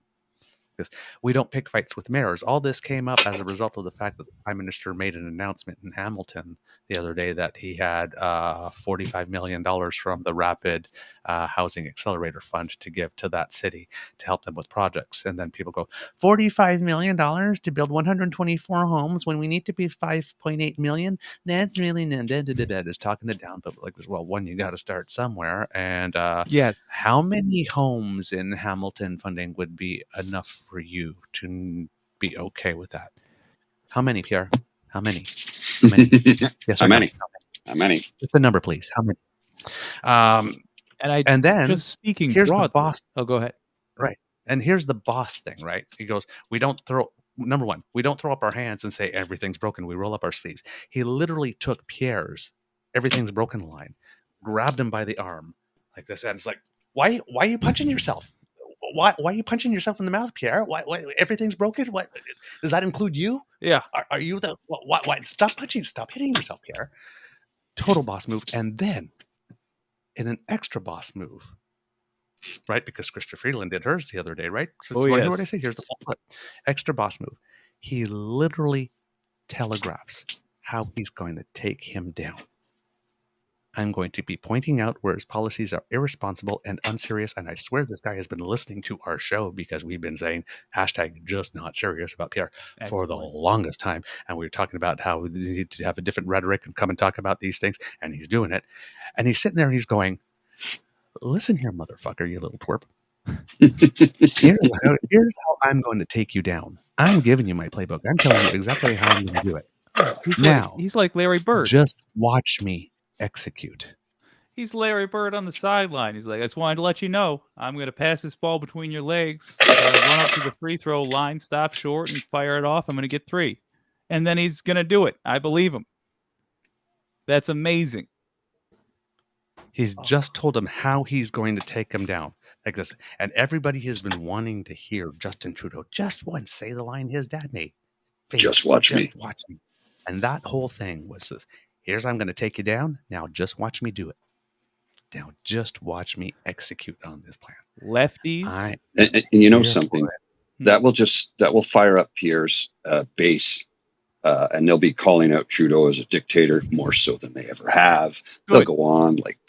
Because we don't pick fights with mayors. All this came up as a result of the fact that the Prime Minister made an announcement in Hamilton the other day that he had $45 million from the Rapid Housing Accelerator Fund to give to that city to help them with projects. And then people go, $45 million to build 124 homes when we need to be 5.8 million? That's really just talking it down. But like this, well, one, you got to start somewhere. And yes, how many homes in Hamilton funding would be enough for you to be okay with that? How many, Pierre? How many? How many? Yes, how many? How many? Just the number, please. How many? And then just speaking here's broadly. The boss. Oh, go ahead. Right. And here's the boss thing, right? He goes, number one, we don't throw up our hands and say everything's broken. We roll up our sleeves. He literally took Pierre's everything's broken line, grabbed him by the arm like this, and it's like, why are you punching yourself? Why are you punching yourself in the mouth, Pierre? Why everything's broken? What does that include you? Yeah. Are you the why stop punching, stop hitting yourself, Pierre? Total boss move. And then in an extra boss move, right? Because Chrystia Freeland did hers the other day, right? Oh, yes. Hear what I say? Here's the full clip. Extra boss move. He literally telegraphs how he's going to take him down. I'm going to be pointing out where his policies are irresponsible and unserious. And I swear this guy has been listening to our show because we've been saying hashtag just not serious about Pierre for the longest time. And we were talking about how we need to have a different rhetoric and come and talk about these things. And he's doing it. And he's sitting there and he's going, listen here, motherfucker, you little twerp. Here's how I'm going to take you down. I'm giving you my playbook. I'm telling you exactly how I'm going to do it. He's like Larry Bird. Just watch me execute. He's Larry Bird on the sideline. He's like, I just wanted to let you know, I'm going to pass this ball between your legs, run up to the free throw line, stop short, and fire it off. I'm going to get 3. And then he's going to do it. I believe him. That's amazing. He's just told him how he's going to take him down. Like this. And everybody has been wanting to hear Justin Trudeau just once say the line his dad made. Just watch me. And that whole thing was this. Here's I'm going to take you down. Now just watch me do it. Now just watch me execute on this plan. Lefties. And you know something? That will fire up Pierre's base. And they'll be calling out Trudeau as a dictator more so than they ever have. Good. They'll go on like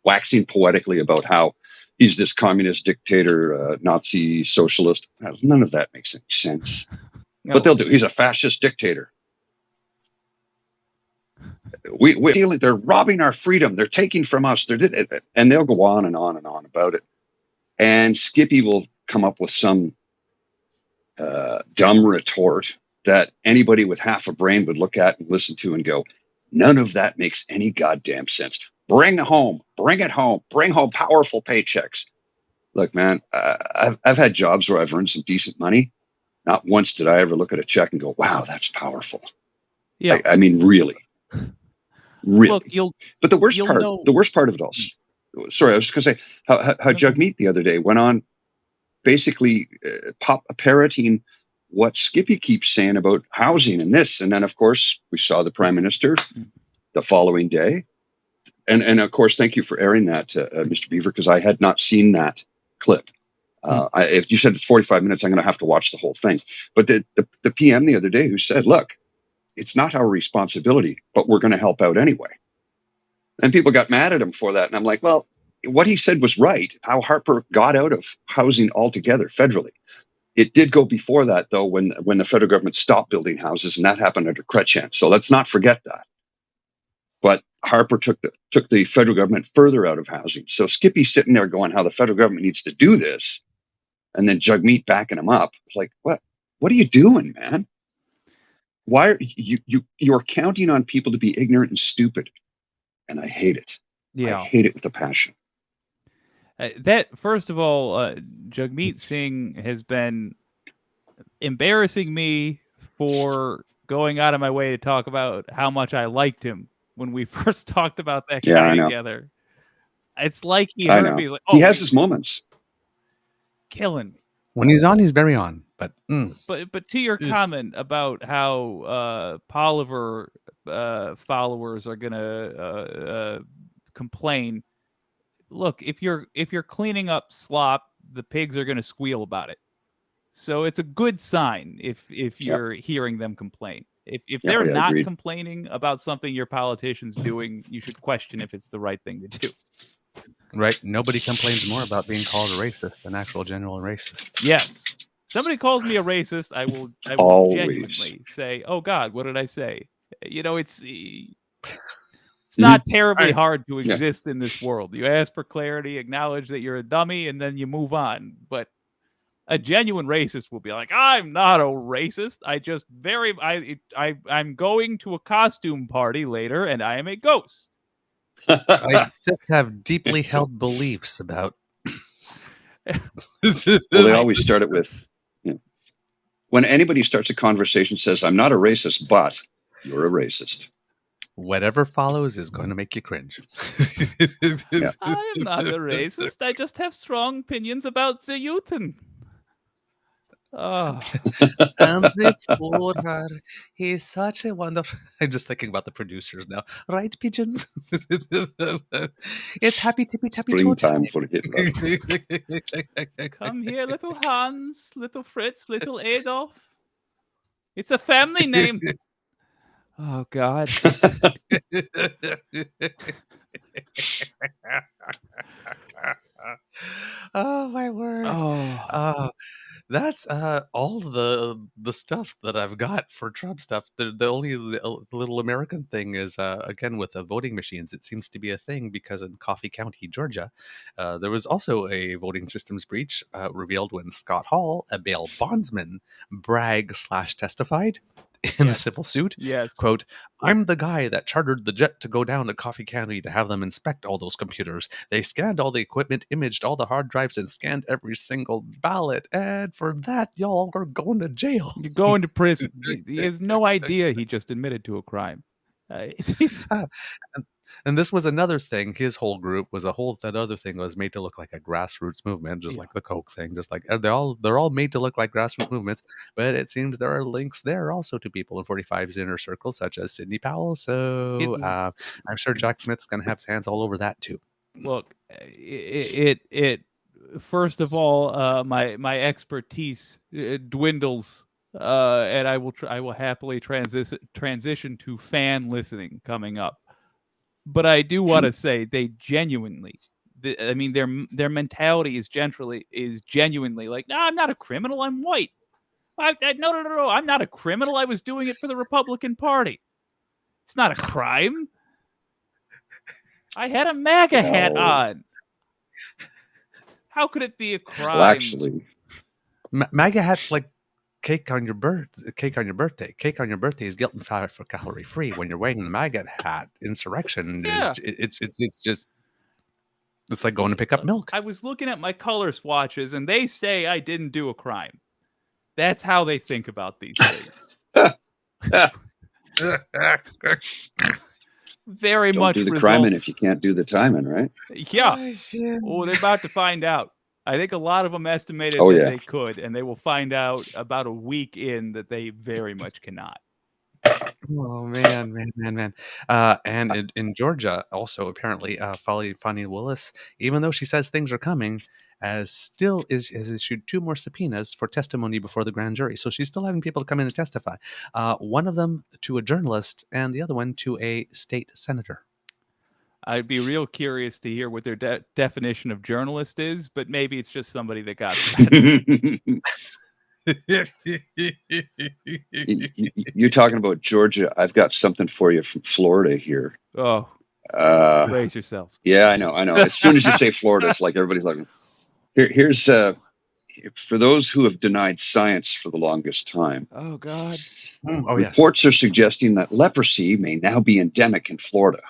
waxing poetically about how he's this communist dictator, Nazi socialist. None of that makes any sense. No. But they'll do. He's a fascist dictator. They're robbing our freedom. They're taking from us. And they'll go on and on and on about it. And Skippy will come up with some dumb retort that anybody with half a brain would look at and listen to and go, none of that makes any goddamn sense. Bring it home, bring home powerful paychecks. Look, man, I've had jobs where I've earned some decent money. Not once did I ever look at a check and go, wow, that's powerful. Yeah. I mean, really. Look, but the worst part of it all, sorry, I was just going to say how Jagmeet the other day went on basically parroting what Skippy keeps saying about housing and this. And then, of course, we saw the Prime Minister the following day. And of course, thank you for airing that, Mr. Beaver, because I had not seen that clip. If you said it's 45 minutes, I'm going to have to watch the whole thing. But the PM the other day who said, look, it's not our responsibility, but we're going to help out anyway. And people got mad at him for that. And I'm like, well, what he said was right. How Harper got out of housing altogether federally. It did go before that, though, when the federal government stopped building houses, and that happened under Chrétien. So let's not forget that. But Harper took the federal government further out of housing. So Skippy's sitting there going how the federal government needs to do this, and then Jagmeet backing him up. It's like, what are you doing, man? Why are you're counting on people to be ignorant and stupid? And I hate it. Yeah. I hate it with a passion. That, first of all, Jagmeet Singh has been embarrassing me for going out of my way to talk about how much I liked him when we first talked about that guy together. It's like he heard me. Like, he has his moments. Killing me. When he's on, he's very on. But to your comment about how Poliver followers are gonna complain. Look, if you're cleaning up slop, the pigs are gonna squeal about it. So it's a good sign if you're hearing them complain. If they're not complaining about something your politician's doing, you should question if it's the right thing to do. Right. Nobody complains more about being called a racist than actual general racists. Yes. Somebody calls me a racist, I will genuinely say, "Oh God, what did I say?" You know, it's not terribly hard to exist in this world. You ask for clarity, acknowledge that you're a dummy, and then you move on. But a genuine racist will be like, "I'm not a racist. I'm going to a costume party later, and I am a ghost." I just have deeply held beliefs about. Well, they always start it with, when anybody starts a conversation, says, "I'm not a racist, but you're a racist." Whatever follows is going to make you cringe. I am not a racist. I just have strong opinions about the Uten. Oh. And the Führer, he's such a wonderful. I'm just thinking about the producers now. Right, pigeons? It's happy tippy tappy toe time for Hitler. Come here, little Hans, little Fritz, little Adolf. It's a family name. Oh God. Oh my word! That's all the stuff that I've got for Trump stuff. The only little American thing is again with the voting machines. It seems to be a thing because in Coffee County, Georgia, there was also a voting systems breach revealed when Scott Hall, a bail bondsman, bragged/testified in a civil suit. Yes. Quote, "I'm the guy that chartered the jet to go down to Coffee County to have them inspect all those computers. They scanned all the equipment, imaged all the hard drives, and scanned every single ballot. And for that, y'all are going to jail." You're going to prison. He has no idea he just admitted to a crime. And this was another thing. His whole group was that other thing was made to look like a grassroots movement, just like the Coke thing. Just like they're all made to look like grassroots movements. But it seems there are links there also to people in 45's inner circle, such as Sidney Powell. So I'm sure Jack Smith's going to have his hands all over that too. Look, it first of all, my expertise dwindles, and I will happily transition to fan listening coming up. But I do want to say they genuinely, I mean, their mentality is genuinely like, no, I'm not a criminal. I'm white. No. I'm not a criminal. I was doing it for the Republican Party. It's not a crime. I had a MAGA hat on. How could it be a crime? Well, actually, MAGA hat's like cake on your birthday. Cake on your birthday is guilt and fat for calorie free. When you're wearing the MAGA hat, insurrection is it's like going to pick up milk. I was looking at my color swatches, and they say I didn't do a crime. That's how they think about these things. Very Don't much do the results. criming if you can't do the timing, right? Yeah. Oh, they're about to find out. I think a lot of them estimated they could, and they will find out about a week in that they very much cannot. Oh man. And in Georgia, also apparently, Fani Willis, even though she says things are coming, has issued 2 more subpoenas for testimony before the grand jury. So she's still having people come in and testify. One of them to a journalist, and the other one to a state senator. I'd be real curious to hear what their definition of journalist is, but maybe it's just somebody that got You're talking about Georgia. I've got something for you from Florida here. Oh, brace yourselves. Yeah, I know. As soon as you say Florida, it's like everybody's like, here's for those who have denied science for the longest time. Oh, God. Reports are suggesting that leprosy may now be endemic in Florida.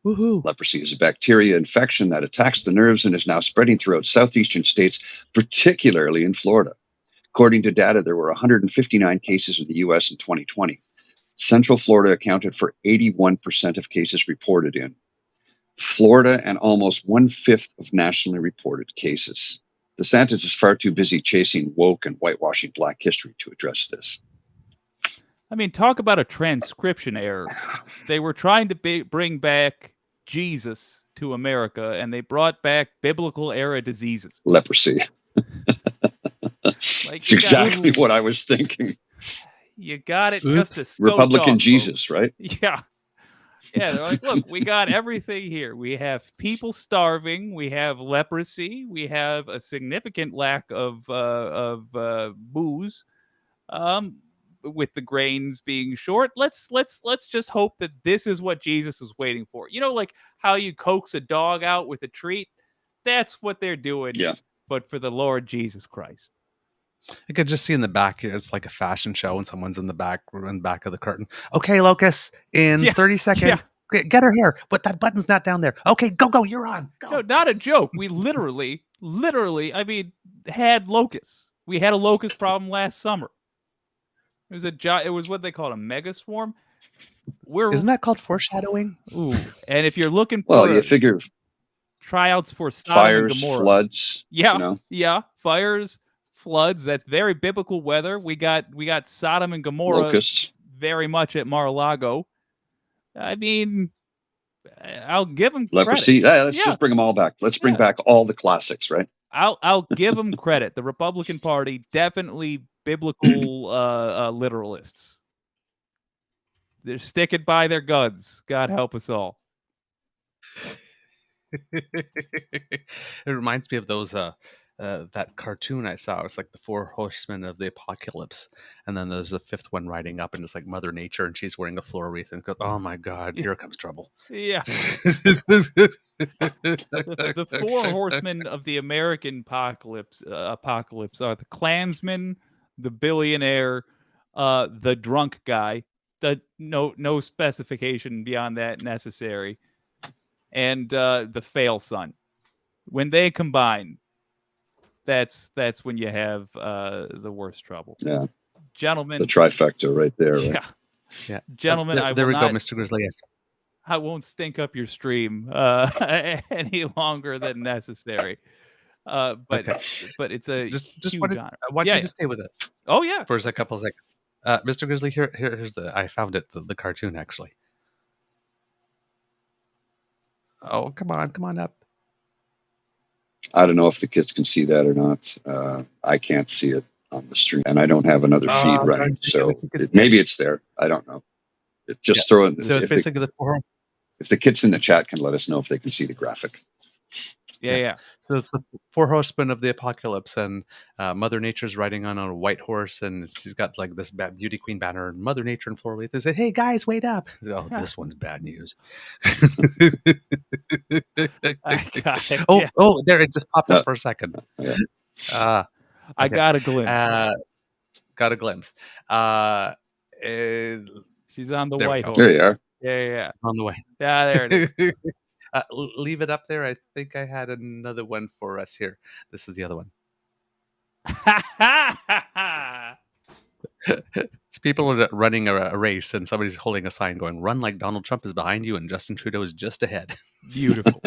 Woohoo. Leprosy is a bacteria infection that attacks the nerves and is now spreading throughout southeastern states, particularly in Florida. According to data, there were 159 cases in the U.S. in 2020. Central Florida accounted for 81% of cases reported in Florida and almost 1/5 of nationally reported cases. DeSantis is far too busy chasing woke and whitewashing Black history to address this. I mean, talk about a transcription error. They were trying to bring back Jesus to America, and they brought back biblical era diseases. Leprosy. It's exactly what I was thinking. You got it just a Republican Jesus, folks. Right? Yeah. Yeah, they're like, look, we got everything here. We have people starving. We have leprosy. We have a significant lack of booze. With the grains being short, let's just hope that this is what Jesus was waiting for. You know, like how you coax a dog out with a treat. That's what they're doing. Yeah. But for the Lord Jesus Christ. I could just see in the back, it's like a fashion show and someone's in the back of the curtain. Okay, Locust, in 30 seconds, get her here, but that button's not down there. Okay, go, you're on. Go. No, not a joke. We literally, I mean, had locusts. We had a locust problem last summer. It was what they called a mega swarm. Isn't that called foreshadowing? Ooh. And if you're looking for you figure tryouts for Sodom fires, and Gomorrah. Floods. Yeah, fires, floods. That's very biblical weather. We got Sodom and Gomorrah locusts. Very much at Mar-a-Lago. I mean, I'll give them leprosy. credit. Let's just bring them all back. Let's bring back all the classics, right? I'll give them credit. The Republican Party definitely biblical literalists. They're sticking by their guns. God help us all. It reminds me of those that cartoon I saw. It's like the 4 horsemen of the apocalypse, and then there's a 5th one riding up, and it's like Mother Nature, and she's wearing a floor wreath, and goes, "Oh my God, here comes trouble." Yeah. The 4 horsemen of the American apocalypse are the Klansman, the billionaire, the drunk guy. No specification beyond that necessary, and the fail son. When they combine, that's when you have the worst trouble. Yeah, gentlemen. the trifecta right there. Right? Yeah, yeah, gentlemen. There we go, Mr. Grizzly. I won't stink up your stream any longer than necessary. But it's a just huge wanted, honor. I want you to stay with us. Oh yeah, for a couple of seconds. Mr. Grizzly, here's I found it, the cartoon actually. Oh, come on up. I don't know if the kids can see that or not. I can't see it on the stream, and I don't have another feed running, so maybe it's there. I don't know. Just throw it. So it's basically the 4. If the kids in the chat can let us know if they can see the graphic. Yeah. So it's the 4 horsemen of the apocalypse, and Mother Nature's riding on a white horse, and she's got like this beauty queen banner, and Mother Nature and floor wreath. They say, "Hey guys, wait up!" Oh, this one's bad news. Oh, there it just popped up for a second. Yeah. I got a glimpse. Got a glimpse. She's on the white horse. There you are. Yeah. On the way. Yeah, there it is. Leave it up there. I think I had another one for us here. This is the other one. It's people running a race, and somebody's holding a sign going, "Run like Donald Trump is behind you, and Justin Trudeau is just ahead." Beautiful.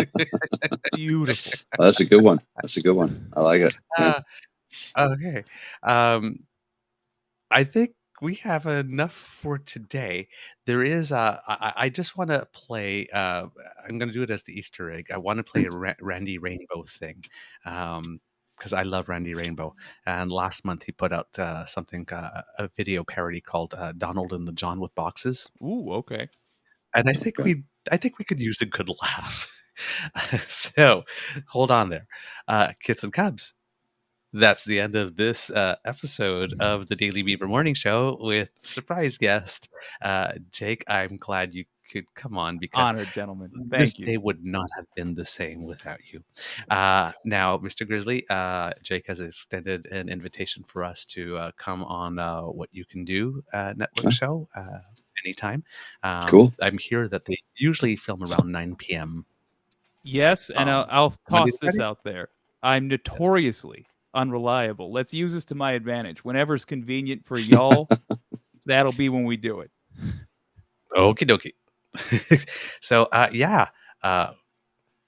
Beautiful. Oh, that's a good one. That's a good one. I like it. Yeah. Okay. I think we have enough for today. There is I just want to play. I'm going to do it as the Easter egg. I want to play a Randy Rainbow thing, because I love Randy Rainbow. And last month he put out something, a video parody called "Donald and the John with Boxes." Ooh, okay. And I think we could use a good laugh. So hold on there, Kits and Cubs. That's the end of this episode of the Daily Beaver Morning Show with surprise guest Jake. I'm glad you could come on, because honored, gentlemen. This day would not have been the same without you. Now, Mr. Grizzly, Jake has extended an invitation for us to come on What You Can Do network show anytime. Cool. I'm here that they usually film around 9 p.m. Yes, and I'll toss this out there. I'm notoriously unreliable. Let's use this to my advantage. Whenever it's convenient for y'all, that'll be when we do it. Okie dokie. So,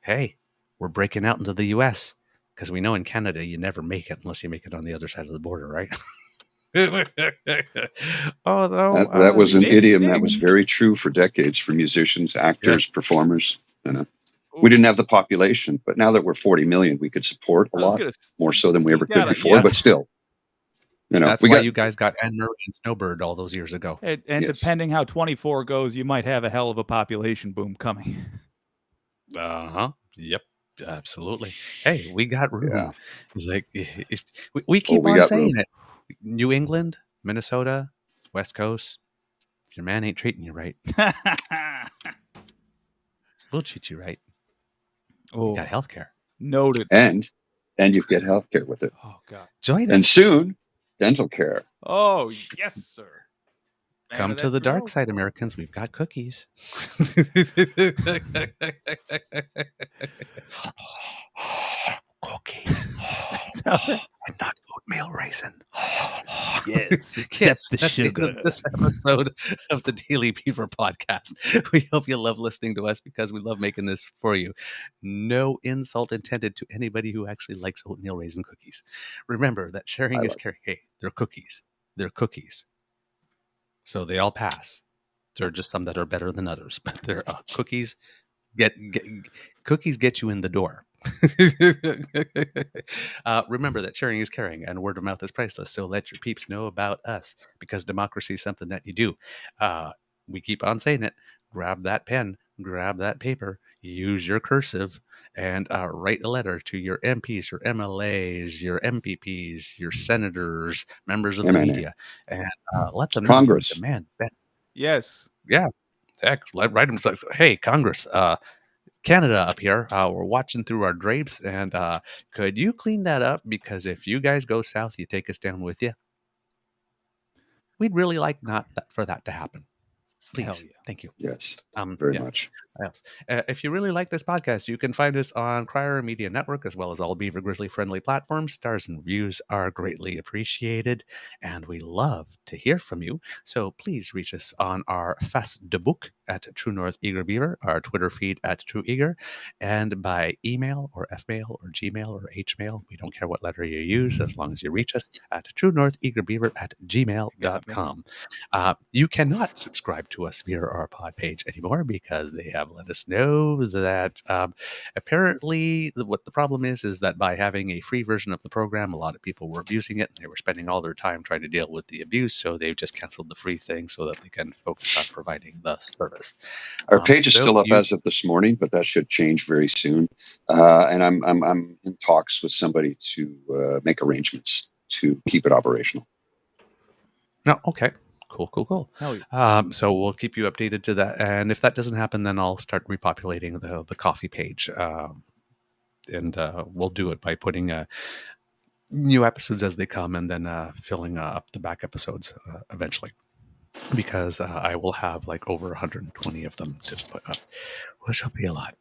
hey, we're breaking out into the U.S. because we know in Canada you never make it unless you make it on the other side of the border, right? Although that was an idiom that was very true for decades for musicians, actors, performers. You know. We didn't have the population, but now that we're 40 million, we could support a lot more so than we ever could before. But still, you know, that's why you guys got Anne Murray and Snowbird all those years ago. And depending how 24 goes, you might have a hell of a population boom coming. Yep. Absolutely. Hey, we got Rudy. Yeah. He's like, we keep on saying it. New England, Minnesota, West Coast. If your man ain't treating you right, we'll treat you right. Oh, you got healthcare. Noted. And you get healthcare with it. Oh God. Join us. And soon, dental care. Oh yes, sir. Come to the dark side, Americans. We've got cookies. Cookies. And not oatmeal raisin. Yes, except the sugar. This episode of the Daily Beaver podcast. We hope you love listening to us because we love making this for you. No insult intended to anybody who actually likes oatmeal raisin cookies. Remember that sharing is caring. Hey, they're cookies. They're cookies. So they all pass. There are just some that are better than others, but they're cookies. Cookies get you in the door. Remember that sharing is caring and word of mouth is priceless. So let your peeps know about us because democracy is something that you do. We keep on saying it. Grab that pen, grab that paper, use your cursive, and write a letter to your MPs, your MLAs, your MPPs, your senators, members of the media, and let them know you demand that. Yes. Yeah. Heck, write them. Hey, Congress, Canada up here, we're watching through our drapes, and could you clean that up? Because if you guys go south, you take us down with you. We'd really like for that to happen. Please. Thank you. Yes. Very much. Yes. If you really like this podcast, you can find us on Crier Media Network, as well as all Beaver Grizzly friendly platforms. Stars and reviews are greatly appreciated, and we love to hear from you. So please reach us on our Facebook at True North Eager Beaver, our Twitter feed at True Eager, and by email or Fmail or Gmail or Hmail. We don't care what letter you use, as long as you reach us at truenortheagerbeaver@gmail.com. You cannot subscribe to us via our pod page anymore because they have let us know that apparently what the problem is that by having a free version of the program, a lot of people were abusing it and they were spending all their time trying to deal with the abuse. So they've just canceled the free thing so that they can focus on providing the service. Our page is still up as of this morning, but that should change very soon. And I'm in talks with somebody to make arrangements to keep it operational. No, okay. Cool. Hell yeah. So we'll keep you updated to that. And if that doesn't happen, then I'll start repopulating the coffee page. And we'll do it by putting new episodes as they come and then filling up the back episodes eventually. Because I will have like over 120 of them to put up, which will be a lot.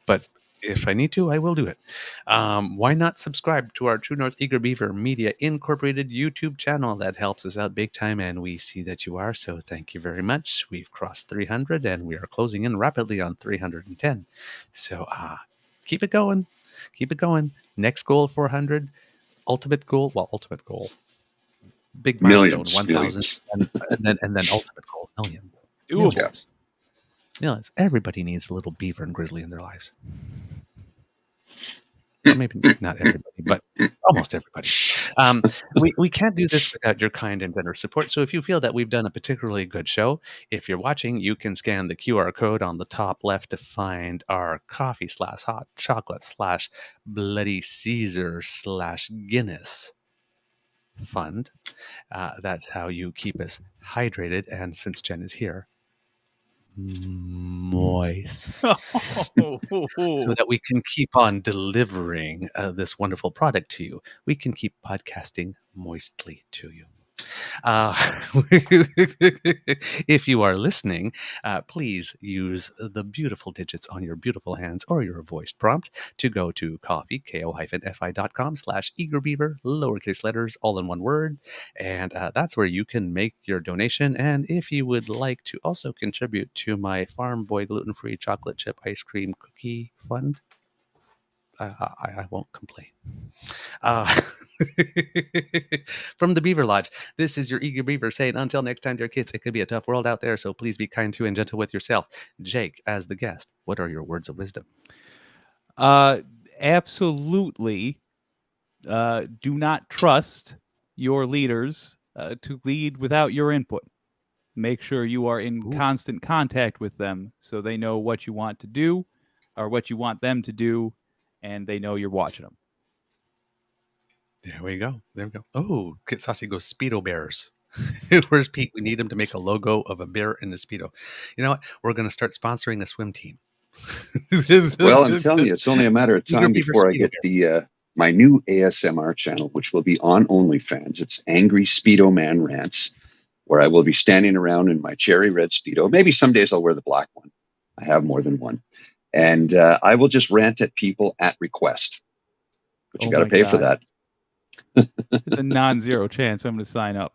But if I need to, I will do it. Why not subscribe to our True North Eager Beaver Media Incorporated YouTube channel? That helps us out big time, and we see that you are, so thank you very much. We've crossed 300, and we are closing in rapidly on 310. So keep it going. Next goal, 400. Ultimate goal. Big milestone, 1,000, and then ultimate goal, millions. Doable. Millions. Everybody needs a little beaver and grizzly in their lives. Well, maybe not everybody, but almost everybody. We can't do this without your kind and generous support. So if you feel that we've done a particularly good show, if you're watching, you can scan the QR code on the top left to find our coffee/hot chocolate/bloody Caesar/Guinness fund. That's how you keep us hydrated, and since Jen is here, moist, so that we can keep on delivering this wonderful product to you. We can keep podcasting moistly to you. If you are listening, please use the beautiful digits on your beautiful hands or your voice prompt to go to ko-fi.com/eagerbeaver, lowercase letters, all in one word. And that's where you can make your donation. And if you would like to also contribute to my Farm Boy gluten-free chocolate chip ice cream cookie fund, I won't complain. From the Beaver Lodge, this is your Eager Beaver saying, until next time, dear kids, it could be a tough world out there, so please be kind to and gentle with yourself. Jake, as the guest, what are your words of wisdom? Absolutely. Do not trust your leaders to lead without your input. Make sure you are in constant contact with them so they know what you want to do or what you want them to do, and they know you're watching them. There we go. Oh, Kit Saucy goes Speedo Bears. Where's Pete? We need him to make a logo of a bear in a Speedo. You know what? We're going to start sponsoring a swim team. Well, I'm telling you, it's only a matter of time before I get my new ASMR channel, which will be on OnlyFans. It's Angry Speedo Man Rants, where I will be standing around in my cherry red Speedo. Maybe some days I'll wear the black one. I have more than one. And I will just rant at people at request. But you got to pay for that. It's a non-zero chance I'm going to sign up.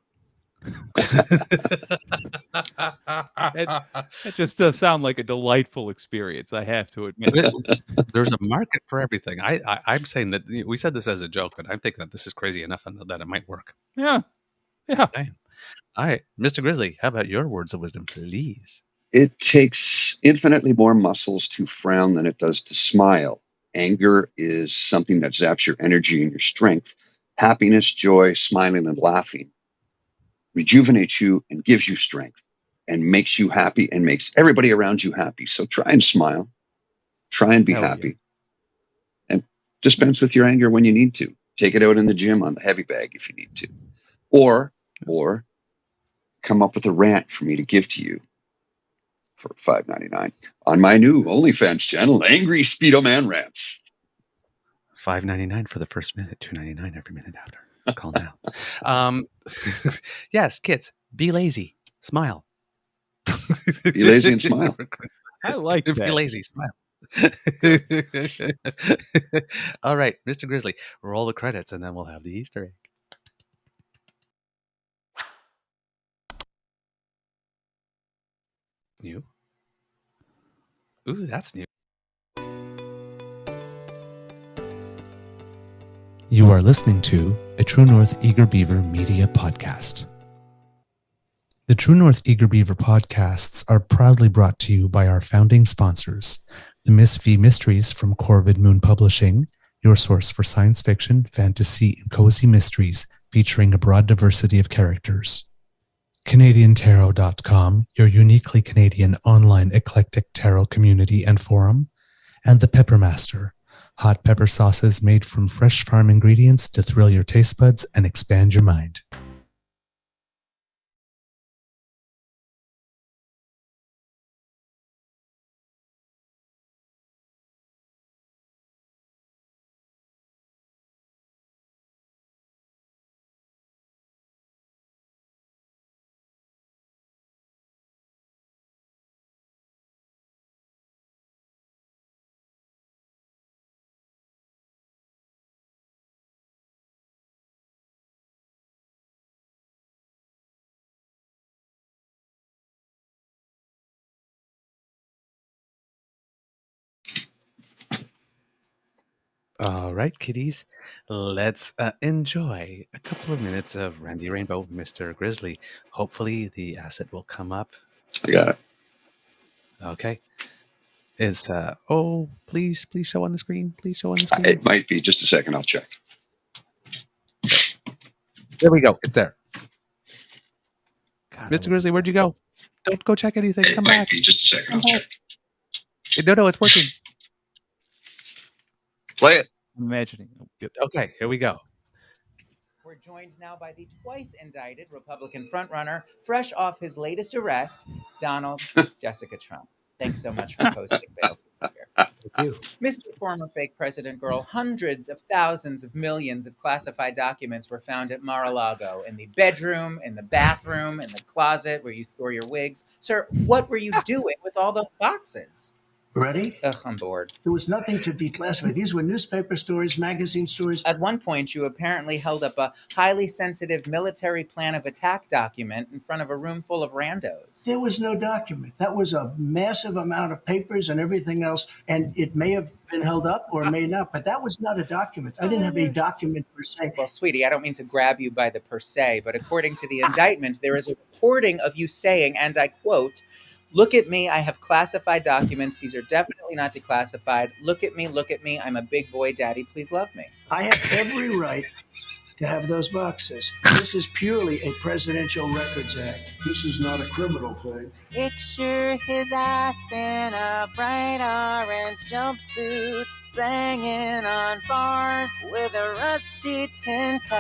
It just does sound like a delightful experience, I have to admit. There's a market for everything. I'm saying that we said this as a joke, but I'm thinking that this is crazy enough and that it might work. Yeah. All right, Mr. Grizzly, how about your words of wisdom, please? It takes infinitely more muscles to frown than it does to smile. Anger is something that zaps your energy and your strength. Happiness, joy, smiling, and laughing rejuvenates you and gives you strength. and makes you happy and makes everybody around you happy. So try and smile, try and be happy, and dispense with your anger when you need to. Take it out in the gym on the heavy bag if you need to, or come up with a rant for me to give to you for $5.99 on my new OnlyFans channel, Angry Speedo Man Rants. $5.99 for the first minute, $2.99 every minute after. Call now. Yes, kids, be lazy, smile. Be lazy and smile. I like that. Be lazy, smile. All right, Mr. Grizzly, roll the credits, and then we'll have the Easter egg. New. Ooh, that's new. You are listening to a True North Eager Beaver media podcast. The True North Eager Beaver podcasts are proudly brought to you by our founding sponsors, the Miss V Mysteries from Corvid Moon Publishing, your source for science fiction, fantasy, and cozy mysteries featuring a broad diversity of characters. CanadianTarot.com, your uniquely Canadian online eclectic tarot community and forum, and The Peppermaster, hot pepper sauces made from fresh farm ingredients to thrill your taste buds and expand your mind. All right, kiddies, let's enjoy a couple of minutes of Randy Rainbow, Mr. Grizzly. Hopefully the asset will come up. I got it. Okay. It's, please show on the screen. Please show on the screen. It might be. Just a second. I'll check. There we go. It's there. God, Mr. Grizzly, where'd you go? Don't go check anything. Come back. Be. Just a second. I'll check. No, it's working. Play it. I'm imagining. Good. Okay, here we go. We're joined now by the twice indicted Republican frontrunner, fresh off his latest arrest, Donald Jessica Trump. Thanks so much for posting bail to be here. Thank you. Mr. Former Fake President Girl, hundreds of thousands of millions of classified documents were found at Mar-a-Lago, in the bedroom, in the bathroom, in the closet where you store your wigs. Sir, what were you doing with all those boxes? Ready? Ugh, I'm bored. There was nothing to be classified. These were newspaper stories, magazine stories. At one point, you apparently held up a highly sensitive military plan of attack document in front of a room full of randos. There was no document. That was a massive amount of papers and everything else, and it may have been held up or may not, but that was not a document. I didn't have a document per se. Well, sweetie, I don't mean to grab you by the per se, but according to the indictment, there is a reporting of you saying, and I quote, "Look at me, I have classified documents. These are definitely not declassified. Look at me, I'm a big boy, daddy, please love me." I have every right to have those boxes. This is purely a Presidential Records Act. This is not a criminal thing. Picture his ass in a bright orange jumpsuit, banging on bars with a rusty tin cup.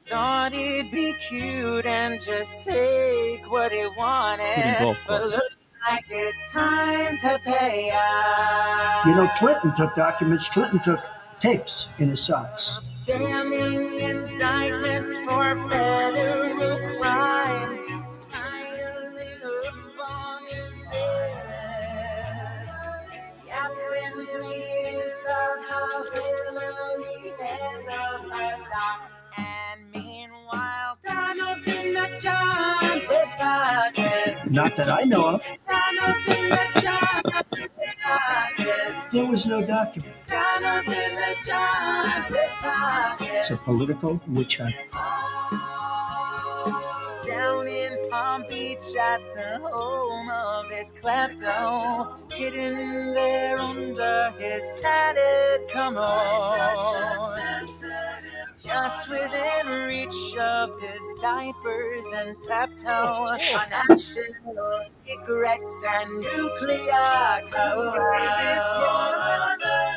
Thought he'd be cute and just take what he wanted, but looks like it's time to pay up. You know, Clinton took documents. Clinton took tapes in his socks. Damning indictments for federal crimes piling up on his desk. Yapping fleas about how Hillary handled her docs. And meanwhile, Donald's in the jar with boxes. Not that I know of. Donald's in the jar with boxes. There was no document. Donald's in the jar with boxes. It's a political witch hunt. Down in Palm Beach at the home of this klepto, hidden there under his padded commode. just within reach of his diapers and Pepto on national secrets and nuclear code. This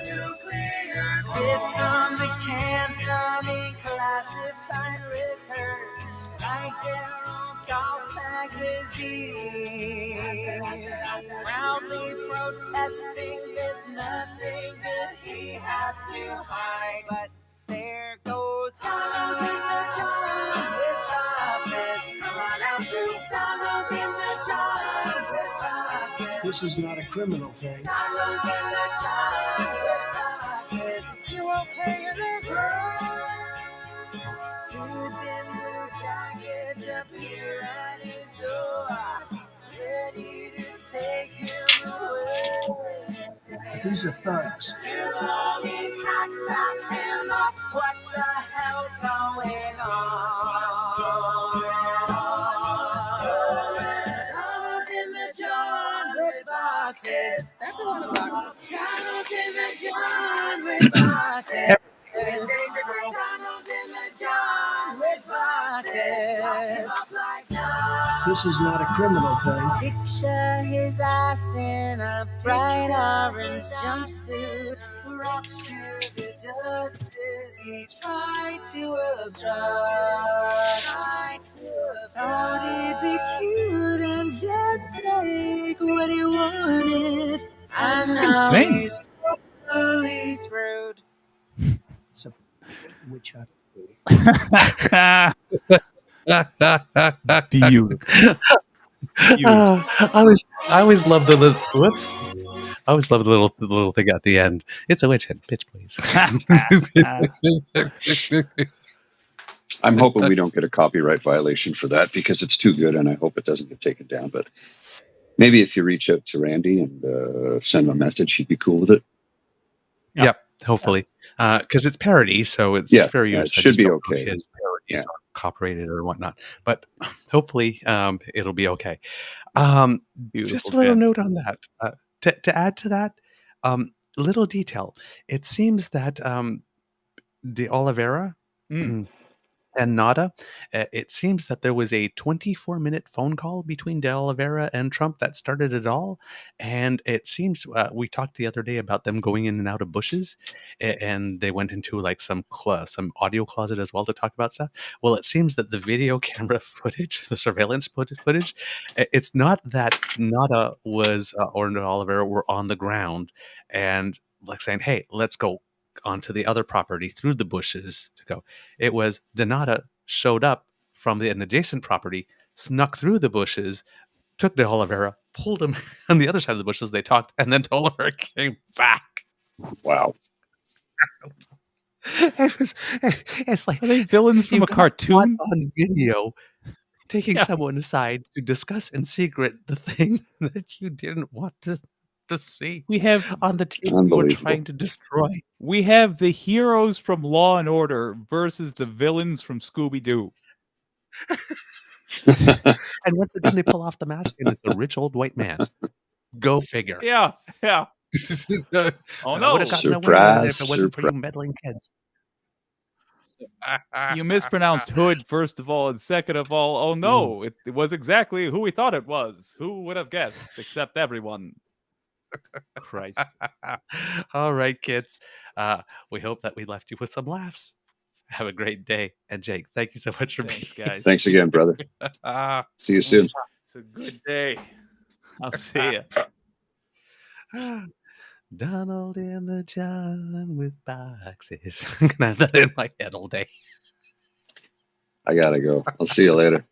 nuclear sits on the can thumbing classified records like their own golf magazines, proudly protesting there's nothing that he has to hide. But there goes Donald in the jar with boxes. Come on out, Blue. Donald in the jar with boxes. This is not a criminal thing. Donald in the jar with boxes. You okay in there, girl? Dudes in blue jackets appear at his door, ready to take him away. These are thugs. Still all these hacks back him up. What the hell's going on? Donald in the John with boxes. That's a lot of boxes. Donald in the John with boxes. Donald in the John with boxes. This is not a criminal thing. Picture his ass in a bright orange jumpsuit, rocked to the dust as he tried to obstruct. Thought he'd be cute and just take what he wanted, and now he's totally screwed. It's a witch hunt. Beautiful. I always love the little whoops. I always love the little thing at the end. It's a witch hunt, bitch, please. I'm hoping we don't get a copyright violation for that because it's too good, and I hope it doesn't get taken down. But maybe if you reach out to Randy and send him a message, he'd be cool with it. Yep, hopefully, because it's parody, so it's fair use. It should be okay. His parodies are copyrighted or whatnot, but hopefully, it'll be okay. Just a little note on that. To add to that, little detail. It seems that De Oliveira and Nada, it seems that there was a 24-minute phone call between De Oliveira and Trump that started it all. And it seems we talked the other day about them going in and out of bushes, and they went into like some audio closet as well to talk about stuff. Well, it seems that the video camera footage, the surveillance footage, it's not that Nada was or De Oliveira were on the ground and like saying, "Hey, let's go onto the other property through the bushes to go." It was Donata showed up from an adjacent property, snuck through the bushes, took De Oliveira, pulled him on the other side of the bushes. They talked, and then De Oliveira came back. Wow. It's like, are they villains from a cartoon on video, taking someone aside to discuss in secret the thing that you didn't want to see. We have on the teams we were trying to destroy. We have the heroes from Law and Order versus the villains from Scooby-Doo. And once again, they pull off the mask, and it's a rich old white man. Go figure. Yeah. Oh no! I would have gotten away if it wasn't for you meddling kids. You mispronounced hood, first of all, and second of all, oh no, it was exactly who we thought it was. Who would have guessed, except everyone. Christ. All right, kids. We hope that we left you with some laughs. Have a great day. And Jake, thank you so much for being guys. Thanks again, brother. See you soon. It's a good day. I'll see you. Donald in the John with boxes. I'm gonna have that in my head all day. I gotta go. I'll see you later.